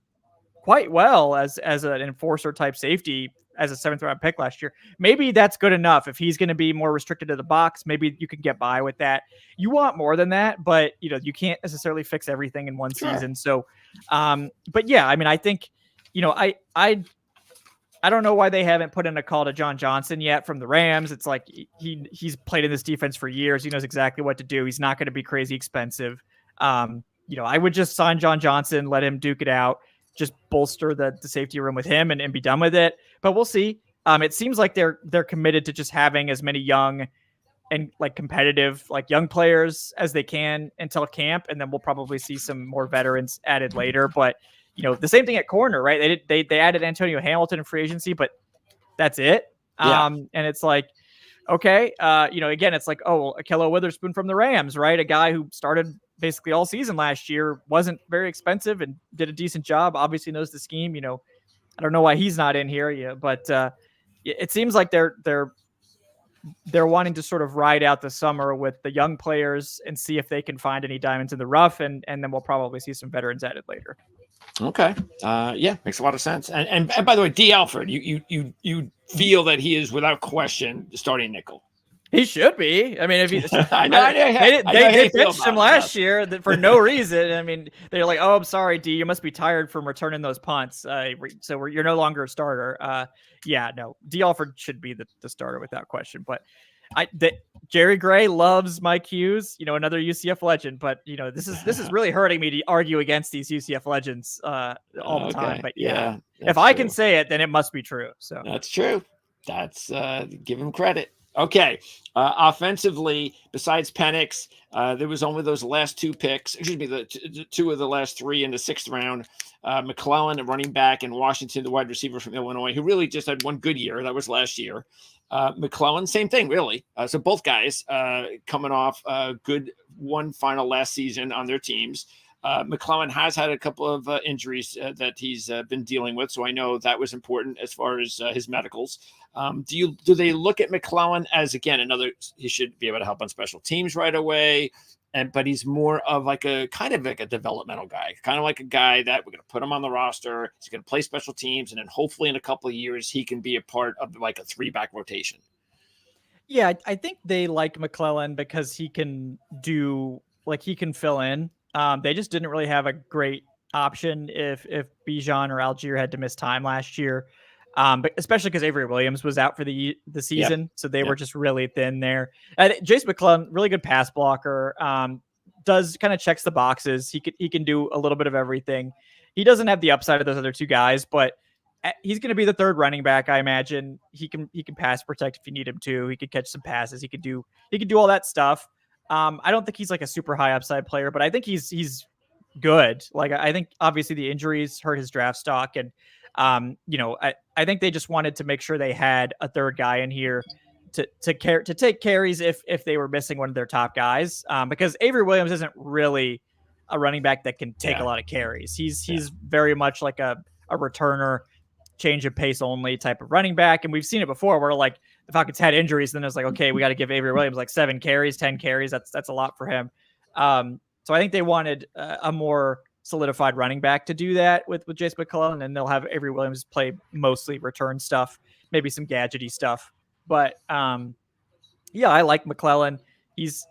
quite well as an enforcer type safety as a 7th round pick last year. Maybe that's good enough. If he's going to be more restricted to the box, maybe you can get by with that. You want more than that, but you can't necessarily fix everything in one season. So, but yeah, I mean, I think, I don't know why they haven't put in a call to John Johnson yet from the Rams. It's like he's played in this defense for years. He knows exactly what to do. He's not going to be crazy expensive. I would just sign John Johnson, let him duke it out, just bolster the safety room with him and be done with it. But we'll see. It seems like they're committed to just having as many young and like competitive, like young players as they can until camp. And then we'll probably see some more veterans added later. But the same thing at corner, right? They added Antonio Hamilton in free agency, but that's it. And it's like, okay, again, it's like, Akello Witherspoon from the Rams, right? A guy who started basically all season last year, wasn't very expensive and did a decent job. Obviously knows the scheme. I don't know why he's not in here, but it seems like they're wanting to sort of ride out the summer with the young players and see if they can find any diamonds in the rough, and then we'll probably see some veterans added later. Okay. Makes a lot of sense. And by the way, D. Alford, you feel that he is without question the starting nickel. He should be. I mean, if he, they benched him last year for no reason. I mean, they're like, "Oh, I'm sorry, D. You must be tired from returning those punts. So you're no longer a starter." D. Alford should be the starter without question. But Jerry Gray loves Mike Hughes, another UCF legend. But this is really hurting me to argue against these UCF legends all the time. But if I can say it, then it must be true. So that's true. That's give him credit. Okay. Offensively, besides Penix, there was only those last 2 picks. Excuse me, the two of the last 3 in the 6th round. McClellan, a running back, and Washington, the wide receiver from Illinois, who really just had one good year. That was last year. McClellan, same thing, really. So both guys coming off a good one final last season on their teams. McClellan has had a couple of injuries that he's been dealing with, so I know that was important as far as his medicals. Do they look at McClellan as, again, he should be able to help on special teams right away, but he's more of like a kind of like a developmental guy, kind of like a guy that we're going to put him on the roster. He's going to play special teams, and then hopefully in a couple of years he can be a part of like a 3-back rotation. Yeah, I think they like McClellan because he can fill in. They just didn't really have a great option if Bijan or Algier had to miss time last year, but especially because Avery Williams was out for the season, so they were just really thin there. Jace McClellan, really good pass blocker, does kind of checks the boxes. He can do a little bit of everything. He doesn't have the upside of those other 2 guys, but he's going to be the 3rd running back, I imagine. He can pass protect if you need him to. He could catch some passes. He could do all that stuff. I don't think he's like a super high upside player, but I think he's good. Like, I think obviously the injuries hurt his draft stock, and you know, I think they just wanted to make sure they had a third guy in here to take carries if they were missing one of their top guys. Because Avery Williams isn't really a running back that can take a lot of carries. He's very much like a returner, change of pace only type of running back. And we've seen it before where like the Falcons had injuries, and then it's like, okay, we got to give Avery Williams like 7 carries, 10 carries. That's a lot for him. So I think they wanted a more solidified running back to do that with Jace McClellan, and they'll have Avery Williams play mostly return stuff, maybe some gadgety stuff. But yeah, I like McClellan.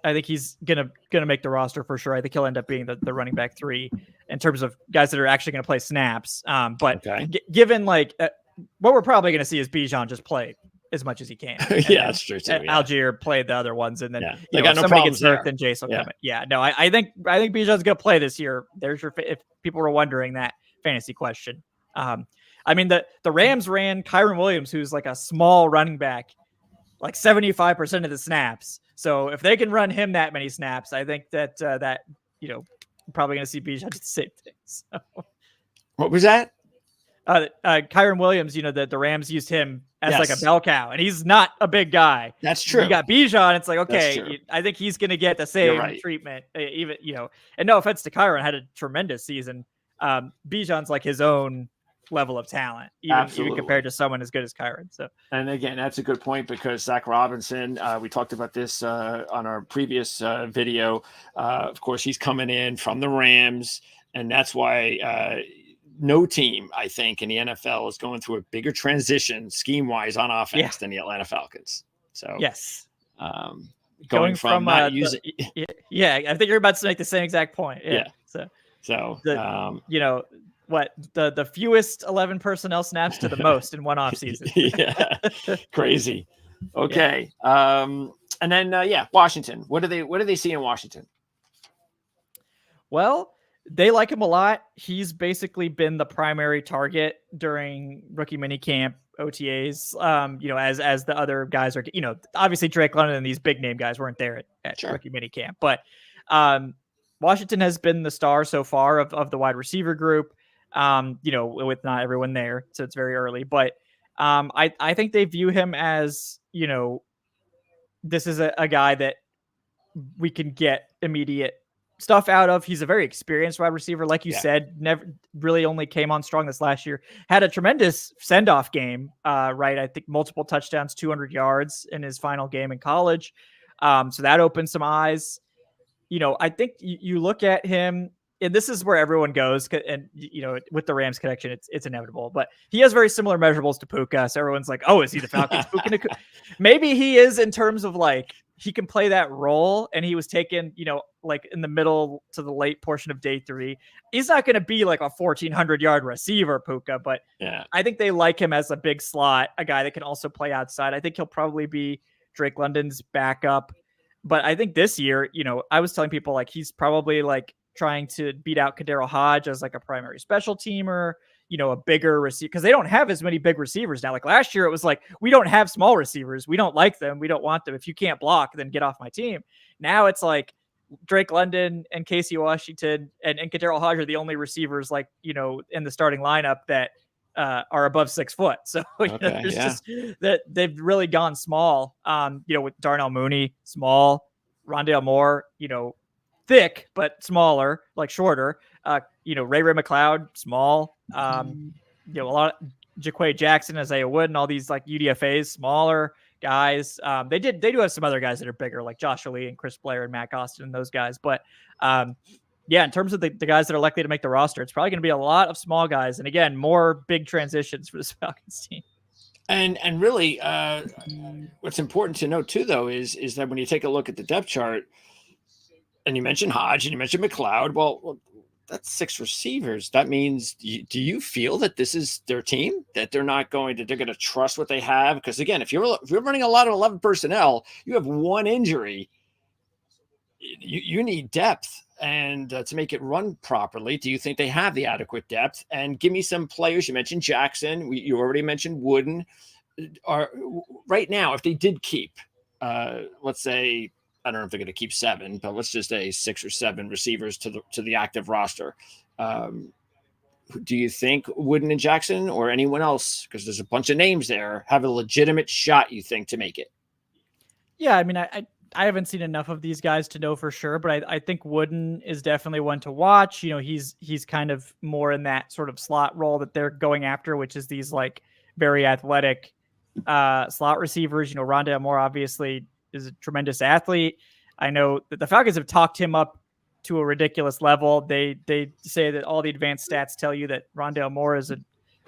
I think he's gonna make the roster for sure. I think he'll end up being the running back 3 in terms of guys that are actually going to play snaps. But given like what we're probably going to see is Bijan just play as much as he can. Yeah, that's true too. Algier played the other ones, and then they got no somebody problems gets hurt, there. then Jace will come in. Yeah, no, I think Bijan's going to play this year. There's your if people were wondering that fantasy question. I mean the Rams ran Kyren Williams, who's like a small running back, like 75% of the snaps. So if they can run him that many snaps, I think that we're probably going to see Bijan do the same thing. So. What was that? Kyren Williams, the Rams used him as like a bell cow, and he's not a big guy. That's true. You got Bijan. It's like, okay, I think he's going to get the same treatment. Even, and no offense to Kyren, had a tremendous season. Bijan's like his own level of talent, even compared to someone as good as Kyren. So, and again, that's a good point because Zach Robinson, we talked about this on our previous video. Of course, he's coming in from the Rams, and that's why no team, I think, in the NFL is going through a bigger transition scheme-wise on offense than the Atlanta Falcons. So, yes, going from not using, I think you're about to make the same exact point. Yeah. What the fewest 11 personnel snaps to the most in one offseason. Crazy. Okay. And then Washington. What do they see in Washington? Well, they like him a lot. He's basically been the primary target during rookie minicamp, OTAs. As the other guys are, obviously Drake London and these big name guys weren't there at rookie minicamp, but Washington has been the star so far of the wide receiver group. With not everyone there, so it's very early, but I think they view him as, this is a guy that we can get immediate stuff out of. He's a very experienced wide receiver. Like you said, never really only came on strong this last year, had a tremendous send-off game, right? I think multiple touchdowns, 200 yards in his final game in college. So that opened some eyes. I think you look at him, and this is where everyone goes, and with the Rams connection, it's inevitable. But he has very similar measurables to Puka, so everyone's like, "Oh, is he the Falcons?" Puka? Maybe he is in terms of like he can play that role, and he was taken, like in the middle to the late portion of day 3. He's not going to be like a 1,400-yard receiver, Puka, but I think they like him as a big slot, a guy that can also play outside. I think he'll probably be Drake London's backup. But I think this year, I was telling people like he's probably like trying to beat out Kadero Hodge as like a primary special teamer, a bigger receiver, because they don't have as many big receivers now. Like last year, it was like, we don't have small receivers. We don't like them. We don't want them. If you can't block, then get off my team. Now it's like Drake London and Casey Washington and Kadero Hodge are the only receivers like, in the starting lineup that are above 6 foot. So just that they've really gone small, with Darnell Mooney, small, Rondale Moore, thick, but smaller, like shorter, Ray McLeod, small, a lot of Jaquay Jackson, Isaiah Wood, and all these like UDFAs, smaller guys. They do have some other guys that are bigger, like Josh Ali and Chris Blair and Matt Austin and those guys. But in terms of the guys that are likely to make the roster, it's probably going to be a lot of small guys. And again, more big transitions for this Falcons team. And really, what's important to note too, though, is that when you take a look at the depth chart, and you mentioned Hodge and you mentioned McLeod, well, that's 6 receivers. That means, do you feel that this is their team, that they're going to trust what they have? Because again, if you're running a lot of 11 personnel, you have one injury, you need depth. And to make it run properly, do you think they have the adequate depth? And give me some players. You mentioned Jackson. You already mentioned Wooden. Right now, if they did keep, let's say, I don't know if they're going to keep 7, but let's just say 6 or 7 receivers to the active roster. Do you think Wooden and Jackson or anyone else, because there's a bunch of names there, have a legitimate shot, you think, to make it? Yeah, I mean, I haven't seen enough of these guys to know for sure, but I think Wooden is definitely one to watch. You know, he's kind of more in that sort of slot role that they're going after, which is these like very athletic slot receivers. You know, Rondale Moore obviously is a tremendous athlete. I know that the Falcons have talked him up to a ridiculous level. They say that all the advanced stats tell you that Rondale Moore is a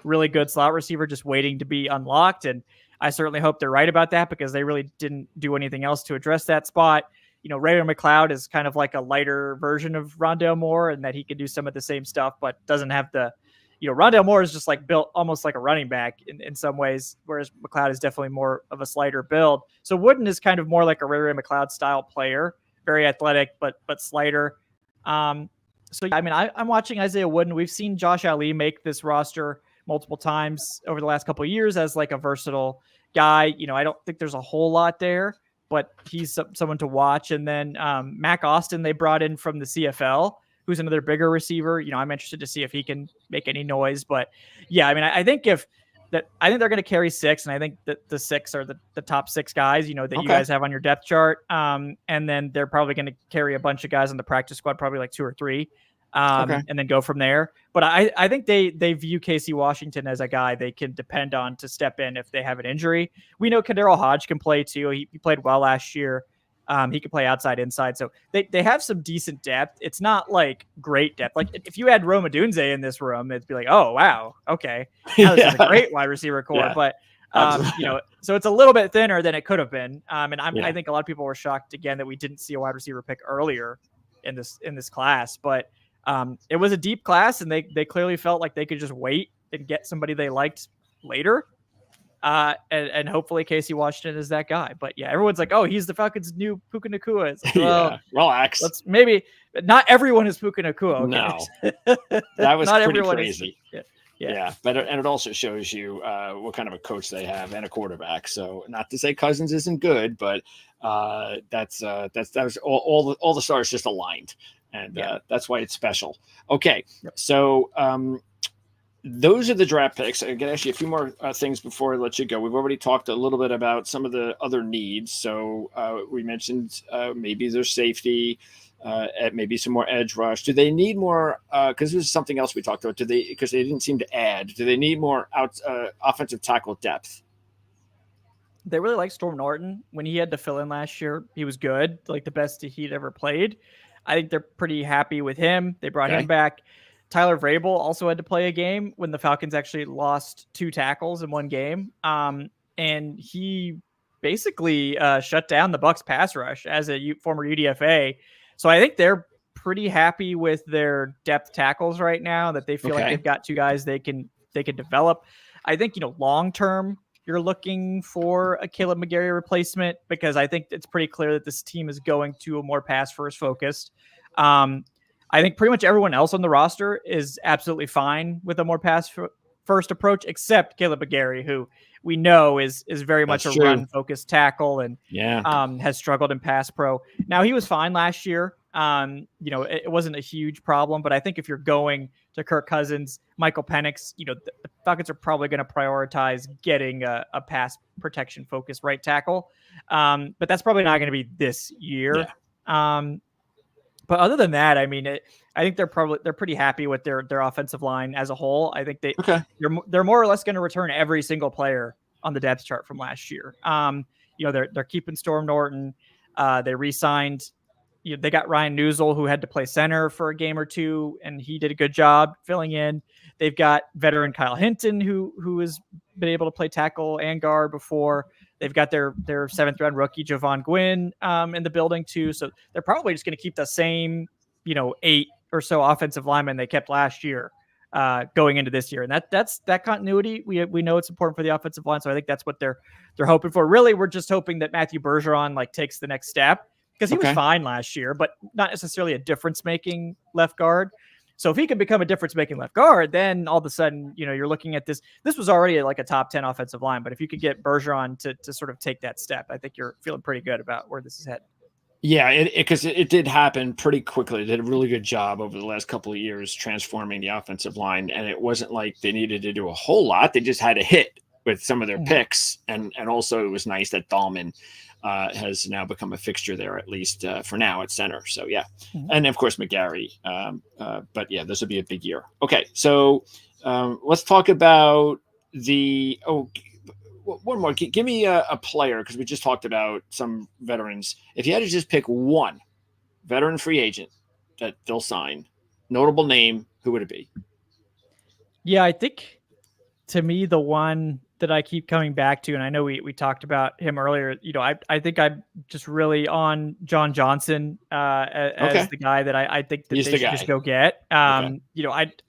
really good slot receiver just waiting to be unlocked. And I certainly hope they're right about that, because they really didn't do anything else to address that spot. You know, Ray McLeod is kind of like a lighter version of Rondale Moore, and that he can do some of the same stuff, but doesn't have the, you know, Rondale Moore is just like built almost like a running back in some ways, whereas McLeod is definitely more of a slighter build. So Wooden is kind of more like a Ray McLeod style player, very athletic, but slighter. So I mean, I'm watching Isaiah Wooden. We've seen Josh Ali make this roster multiple times over the last couple of years as like a versatile guy. You know, I don't think there's a whole lot there, but he's someone to watch. And then Mac Austin, they brought in from the CFL, who's another bigger receiver. You know, I'm interested to see if he can make any noise. But yeah, I mean, I think they're going to carry 6, and I think that the 6 are the top 6 guys, you know, that you guys have on your depth chart. And then they're probably going to carry a bunch of guys on the practice squad, probably like 2 or 3, and then go from there. But I think they view Casey Washington as a guy they can depend on to step in if they have an injury. We know Kadero Hodge can play too. He played well last year. He can play outside, inside. So they have some decent depth. It's not like great depth. Like if you had Rome Odunze in this room, it'd be like, oh, wow. Okay. Now this is a great wide receiver core. Yeah. But, you know, so it's a little bit thinner than it could have been. And I think a lot of people were shocked again that we didn't see a wide receiver pick earlier in this class. But it was a deep class, and they clearly felt like they could just wait and get somebody they liked later. And hopefully Casey Washington is that guy. But yeah, everyone's like, oh, he's the Falcons' new Puka Nacua. It's like, well, yeah, relax. Let's maybe not everyone is Puka Nacua. Okay? No, that was not pretty crazy. Yeah. But it also shows you what kind of a coach they have and a quarterback. So not to say Cousins isn't good, but that was all the stars just aligned, and that's why it's special. Okay, so. Those are the draft picks. I can ask you a few more things before I let you go. We've already talked a little bit about some of the other needs. So we mentioned maybe their safety, maybe some more edge rush. Do they need more? Because this is something else we talked about. Because they didn't seem to add. Do they need more offensive tackle depth? They really like Storm Norton. When he had to fill in last year, he was good, like the best he'd ever played. I think they're pretty happy with him. They brought him back. Tyler Vrabel also had to play a game when the Falcons actually lost 2 tackles in one game. And he basically shut down the Bucs pass rush as a former UDFA. So I think they're pretty happy with their depth tackles right now, that they feel like they've got 2 guys they can develop. I think, you know, long-term, you're looking for a Caleb McGarry replacement, because I think it's pretty clear that this team is going to a more pass-first focused. I think pretty much everyone else on the roster is absolutely fine with a more pass-first approach, except Caleb McGarry, who we know is very much a run-focused tackle and has struggled in pass pro. Now, he was fine last year. You know, it wasn't a huge problem, but I think if you're going to Kirk Cousins, Michael Penix, you know, the Falcons are probably going to prioritize getting a pass protection-focused right tackle. But that's probably not going to be this year. Yeah. But other than that, I mean, I think they're pretty happy with their offensive line as a whole. I think they're more or less going to return every single player on the depth chart from last year. You know, they're keeping Storm Norton. They re-signed. You know, they got Ryan Newsel, who had to play center for a game or 2, and he did a good job filling in. They've got veteran Kyle Hinton, who has been able to play tackle and guard before. They've got their 7th-round rookie, Javon Gwynn, in the building, too. So they're probably just going to keep the same, you know, 8 or so offensive linemen they kept last year going into this year. And that's that continuity. We know it's important for the offensive line. So I think that's what they're hoping for. Really, we're just hoping that Matthew Bertrand takes the next step, because he was fine last year, but not necessarily a difference-making left guard. So if he can become a difference-making left guard, then all of a sudden, you know, you're looking at this. This was already like a top 10 offensive line, but if you could get Bergeron to sort of take that step, I think you're feeling pretty good about where this is headed. Yeah, because it did happen pretty quickly. They did a really good job over the last couple of years transforming the offensive line, and it wasn't like they needed to do a whole lot. They just had to hit with some of their picks, and also it was nice that Dahlman has now become a fixture there, at least for now at center. So yeah, and of course McGarry. But yeah, this will be a big year. Okay, so let's talk about the one more. Give me a player, because we just talked about some veterans. If you had to just pick one veteran free agent that they'll sign, notable name, who would it be? Yeah, I think to me, the one that I keep coming back to, and I know we talked about him earlier, I think I'm just really on John Johnson as the guy that I think that they should just go get. I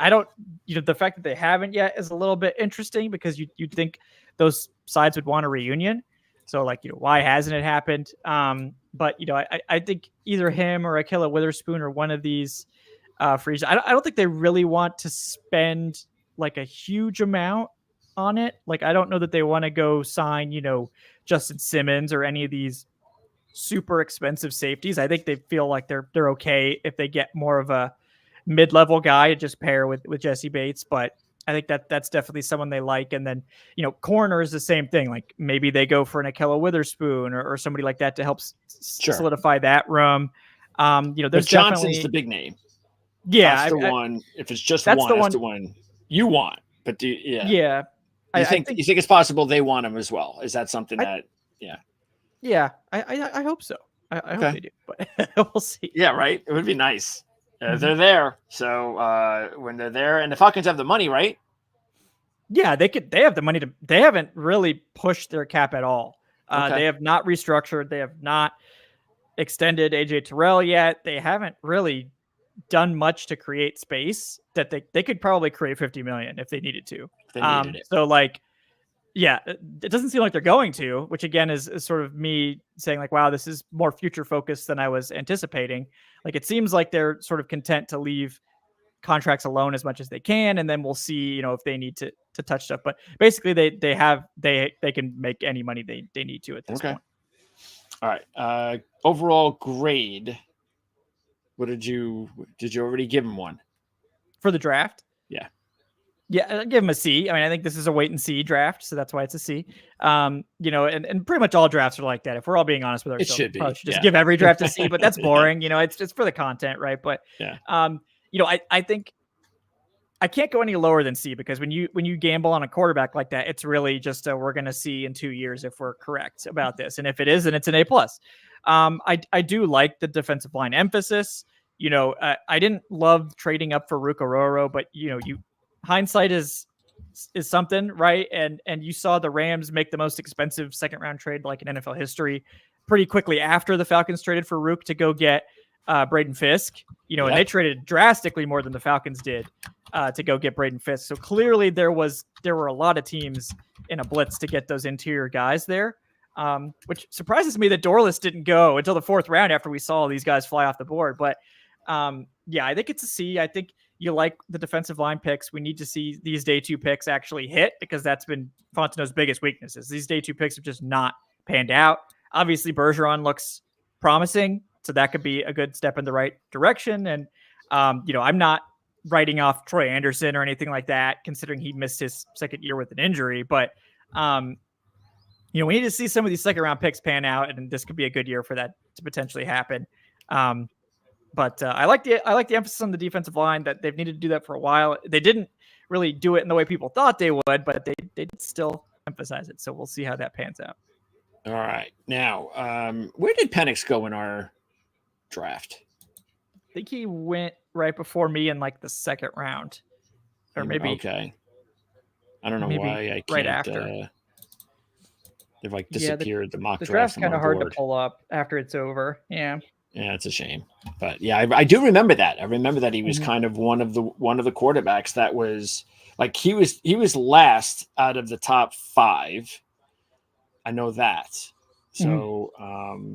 don't, the fact that they haven't yet is a little bit interesting, because you'd think those sides would want a reunion. So why hasn't it happened? But I think either him or Akilla Witherspoon or one of these free agents. I don't think they really want to spend a huge amount on it. I don't know that they want to go sign, Justin Simmons or any of these super expensive safeties. I think they feel like they're okay if they get more of a mid-level guy to just pair with Jesse Bates. But I think that's definitely someone they like. And then, corner is the same thing. Maybe they go for an Akilla Witherspoon or somebody like that to help solidify that room. There's Johnson's the big name. Yeah. That's the one. If it's just one, that's the one you want. But yeah. You think it's possible they want him as well? Is that something that? Yeah, I hope so. I hope they do, but we'll see. Yeah, right. It would be nice. They're there, so when they're there, and the Falcons have the money, right? Yeah, they have the money to. They haven't really pushed their cap at all. They have not restructured. They have not extended AJ Terrell yet. They haven't really done much to create space that they could probably create 50 million if they needed to. So it doesn't seem like they're going to, which again is sort of me saying wow, this is more future focused than I was anticipating. It seems like they're sort of content to leave contracts alone as much as they can, and then we'll see, if they need to touch stuff. But basically, they can make any money they need to at this point. All right. Overall grade. What did you already give him one for the draft? Yeah. Yeah, I'll give him a C. I mean, I think this is a wait and see draft, so that's why it's a C. And pretty much all drafts are like that. If we're all being honest with ourselves, it should be. Just give every draft a C, but that's boring. It's just for the content, right? But I think I can't go any lower than C, because when you gamble on a quarterback like that, it's really just we're going to see in 2 years if we're correct about this, and if it is, then it's an A+. I do like the defensive line emphasis. I didn't love trading up for Ruke Orhorhoro, but hindsight is something, right? And you saw the Rams make the most expensive second round trade in NFL history pretty quickly after the Falcons traded for Ruke to go get Braden Fisk, and they traded drastically more than the Falcons did to go get Braden Fisk. So clearly there were a lot of teams in a blitz to get those interior guys there. Which surprises me that Dorless didn't go until the 4th round after we saw these guys fly off the board. But I think it's a C. I think you like the defensive line picks. We need to see these day 2 picks actually hit, because that's been Fontenot's biggest weaknesses. These day 2 picks have just not panned out. Obviously, Bertrand looks promising, so that could be a good step in the right direction. And, I'm not writing off Troy Anderson or anything like that, considering he missed his second year with an injury. But, we need to see some of these second round picks pan out, and this could be a good year for that to potentially happen. But I like the emphasis on the defensive line, that they've needed to do that for a while. They didn't really do it in the way people thought they would, but they did still emphasize it. So we'll see how that pans out. All right. Now, where did Penix go in our draft? I think he went right before me in the 2nd round, or maybe. Okay. I don't know why I can't. Right after. They've disappeared. The mock the draft. The draft's kind of hard to pull up after it's over. Yeah. Yeah, it's a shame, but yeah, I do remember that. I remember that he was kind of one of the quarterbacks that was he was last out of the top 5. I know that. So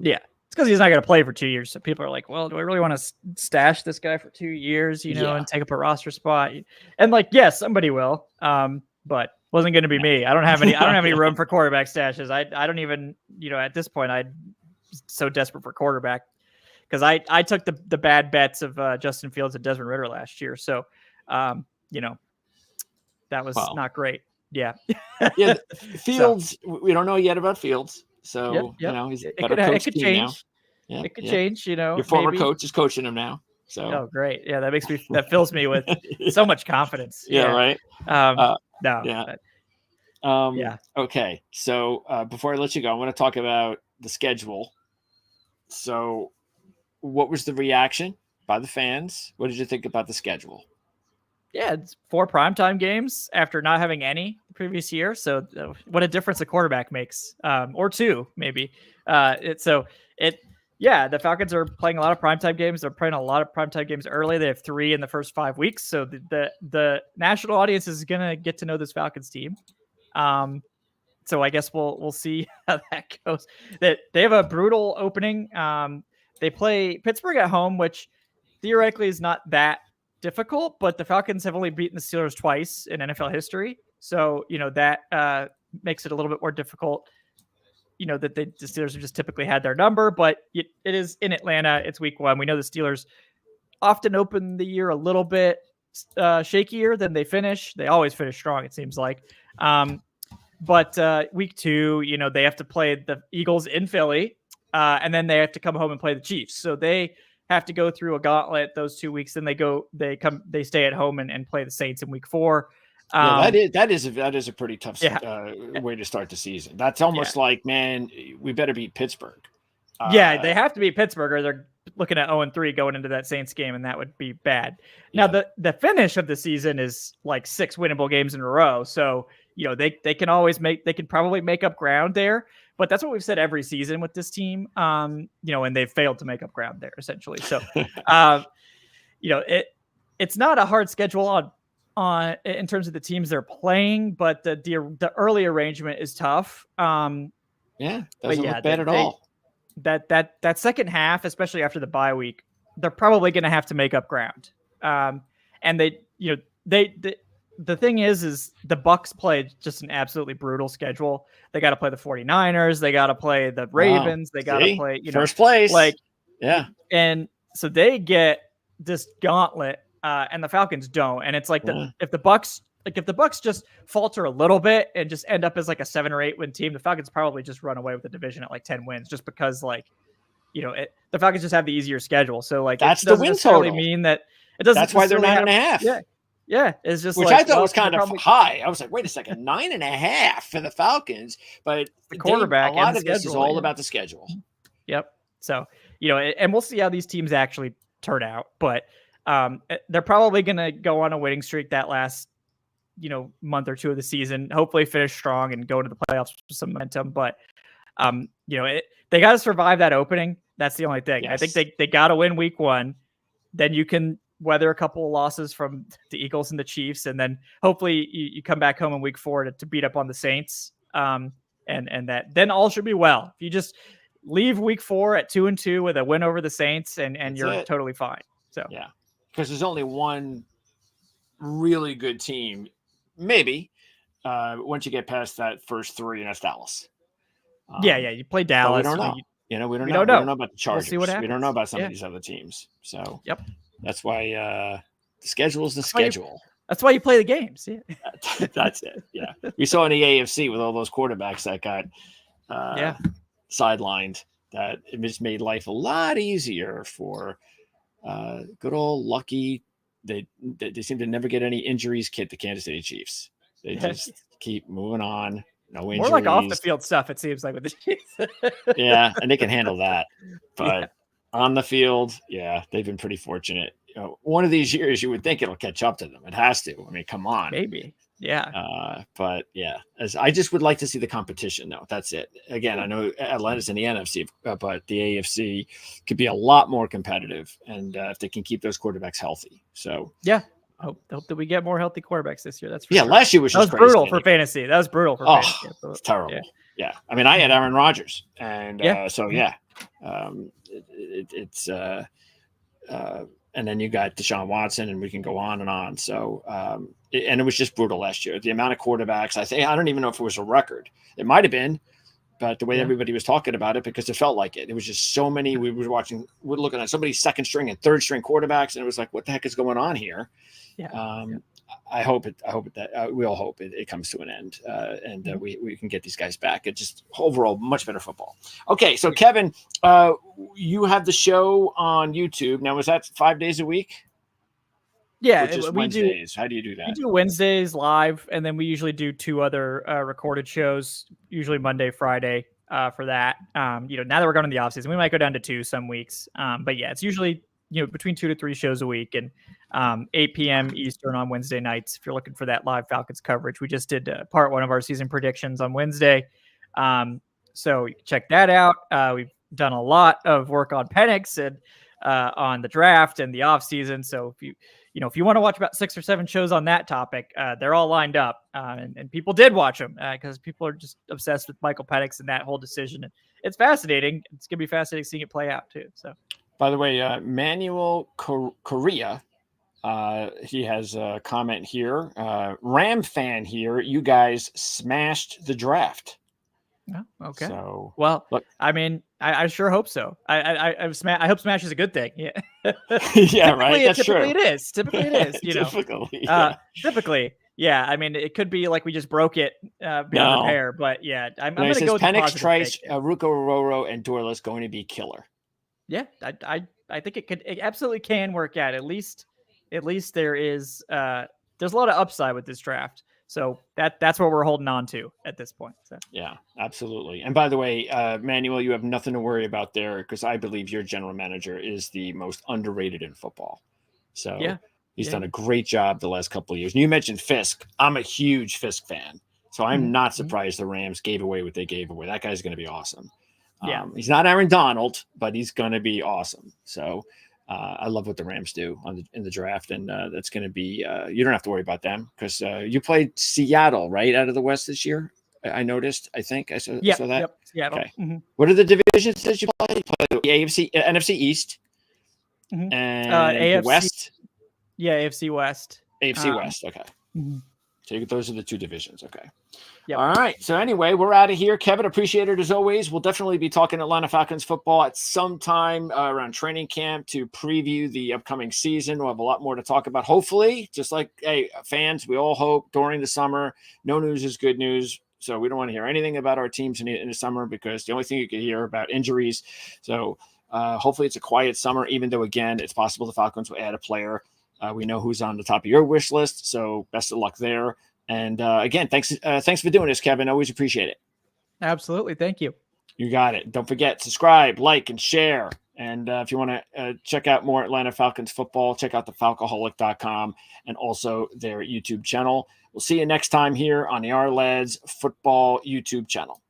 it's because he's not going to play for 2 years. So people are like, well, do I really want to stash this guy for 2 years? And take up a roster spot? And yes, somebody will. But wasn't going to be me. I don't have any room for quarterback stashes. I don't even, at this point, I'm so desperate for quarterback because I took the bad bets of Justin Fields and Desmond Ridder last year. So, that was not great. Yeah. Yeah. Fields, we don't know yet about Fields. So, he's better coach team change. now. Yeah. It could change, Your former coach is coaching him now. So. Oh, great. Yeah. That fills me with so much confidence. Yeah. Right. No. Yeah. But, okay. So before I let you go, I want to talk about the schedule. So what was the reaction by the fans? What did you think about the schedule? Yeah, it's 4 primetime games after not having any the previous year. So what a difference a quarterback makes, or 2 maybe. The Falcons are playing a lot of primetime games. They're playing a lot of primetime games early. They have 3 in the first 5 weeks. So the national audience is going to get to know this Falcons team. So I guess we'll see how that goes. That they have a brutal opening. They play Pittsburgh at home, which theoretically is not that difficult, but the Falcons have only beaten the Steelers twice in NFL history. So, that makes it a little bit more difficult, that the Steelers have just typically had their number, but it is in Atlanta. It's week 1. We know the Steelers often open the year a little bit shakier than they finish. They always finish strong, it seems like. But week 2, they have to play the Eagles in Philly, and then they have to come home and play the Chiefs. So they have to go through a gauntlet those 2 weeks. Then they stay at home and play the Saints in week 4. That is a pretty tough way to start the season. That's almost like, man, we better beat Pittsburgh. They have to beat Pittsburgh, or they're looking at 0-3 going into that Saints game, and that would be bad. Now, the finish of the season is like 6 winnable games in a row. So, they can probably make up ground there. But that's what we've said every season with this team, and they've failed to make up ground there essentially. So, it's not a hard schedule on in terms of the teams they're playing, but the early arrangement is tough. Doesn't look bad at all. That second half, especially after the bye week, they're probably going to have to make up ground. And the thing is the Bucs played just an absolutely brutal schedule. They got to play the 49ers. They got to play the Ravens. They got to play, first place. And so they get this gauntlet, and the Falcons don't. And it's like if the Bucs just falter a little bit and just end up as like a 7 or 8 win team, the Falcons probably just run away with the division at like 10 wins, just because the Falcons just have the easier schedule. So that's the win total. Mean that it doesn't. That's why they're 9.5. Yeah, it's just which I thought was kind of high. I was like, wait a second, 9.5 for the Falcons, but the quarterback. A lot of this is all about the schedule. Yep. So and we'll see how these teams actually turn out, but they're probably going to go on a winning streak that last month or 2 of the season. Hopefully, finish strong and go into the playoffs with some momentum. But they got to survive that opening. That's the only thing. Yes. I think they got to win week 1. Then you can weather a couple of losses from the Eagles and the Chiefs, and then hopefully you come back home in week 4 to beat up on the Saints. And that then all should be well. If you just leave week 4 at 2-2 with a win over the Saints, and you're totally fine. So because there's only one really good team, maybe once you get past that first 3, and that's Dallas. You play Dallas. We don't know. We don't know. We don't know about the Chargers. We'll see what happens. We don't know about some of these other teams. So that's why the schedule is the schedule. That's why you play the games. Yeah. That's it. Yeah. We saw in the AFC with all those quarterbacks that got sidelined, that it just made life a lot easier for good old lucky. They seem to never get any injuries, the Kansas City Chiefs. They just keep moving on. No injuries. More like off the field stuff, it seems like, with the Chiefs. And they can handle that. But on the field, they've been pretty fortunate. One of these years, you would think it'll catch up to them. It has to. I mean, come on. Maybe. Yeah. But as I just would like to see the competition, though. That's it. Again, I know Atlanta's in the NFC, but the AFC could be a lot more competitive, and if they can keep those quarterbacks healthy. So I hope that we get more healthy quarterbacks this year. That's for sure. Last year was just crazy. Brutal for fantasy. That was brutal for fantasy. It's terrible. Yeah. I mean, I had Aaron Rodgers, and it's and then you got Deshaun Watson, and we can go on and on. So, and it was just brutal last year. The amount of quarterbacks, I don't even know if it was a record. It might have been, but the way everybody was talking about it, because it felt like it was just so many, we're looking at so many second string and third string quarterbacks. And it was like, what the heck is going on here? I hope we all hope it comes to an end, and we can get these guys back. It's just overall much better football. Okay. So Kevin, you have the show on YouTube now. Was that 5 days a week? Yeah, just Wednesdays. How do you do that? We do Wednesdays live, and then we usually do 2 other recorded shows, usually Monday, Friday for that. Now that we're going in the off season, we might go down to 2 some weeks. But yeah, it's usually, between 2 to 3 shows a week, and 8 p.m. Eastern on Wednesday nights. If you're looking for that live Falcons coverage, we just did part 1 of our season predictions on Wednesday. So you can check that out. We've done a lot of work on Penix and on the draft and the off season. So if you want to watch about 6 or 7 shows on that topic, they're all lined up, and people did watch them because people are just obsessed with Michael Penix and that whole decision. And it's fascinating. It's going to be fascinating seeing it play out too. So, by the way, Manuel Correa, he has a comment here. Ram fan here. You guys smashed the draft. Oh, okay. So, well, look, I mean, I sure hope so. I hope smash is a good thing. Yeah. Yeah, right. That's typically true. It is. Typically it is. Typically. Yeah. I mean, it could be like we just broke it beyond repair, but yeah, I'm going to go with Penix, Trice, Ruke Orhorhoro, and Dorius going to be killer. Yeah, I think it absolutely can work out. At least there is there's a lot of upside with this draft. So that's what we're holding on to at this point. So. Yeah, absolutely. And by the way, Manuel, you have nothing to worry about there, because I believe your general manager is the most underrated in football. So he's done a great job the last couple of years. And you mentioned Fisk. I'm a huge Fisk fan. So I'm not surprised the Rams gave away what they gave away. That guy's going to be awesome. He's not Aaron Donald, but he's going to be awesome. So I love what the Rams do in the draft, and that's going to be you don't have to worry about them, because you played Seattle right out of the West this year. I noticed. I think I saw that. Yep, Seattle. Okay. Mm-hmm. What are the divisions that you play? You play the AFC, NFC East, and AFC West. Yeah, AFC West. AFC West. Okay. Mm-hmm. So those are the 2 divisions. Okay. Yep. All right. So anyway, we're out of here. Kevin, appreciate it as always. We'll definitely be talking Atlanta Falcons football at some time around training camp to preview the upcoming season. We'll have a lot more to talk about. Hopefully, just like fans, we all hope during the summer, no news is good news. So we don't want to hear anything about our teams in the summer, because the only thing you can hear about injuries. So hopefully it's a quiet summer, even though, again, it's possible the Falcons will add a player. We know who's on the top of your wish list. So best of luck there. And again, thanks for doing this, Kevin. Always appreciate it. Absolutely. Thank you. You got it. Don't forget, subscribe, like, and share. And if you want to check out more Atlanta Falcons football, check out thefalcoholic.com and also their YouTube channel. We'll see you next time here on the Our Lads Football YouTube channel.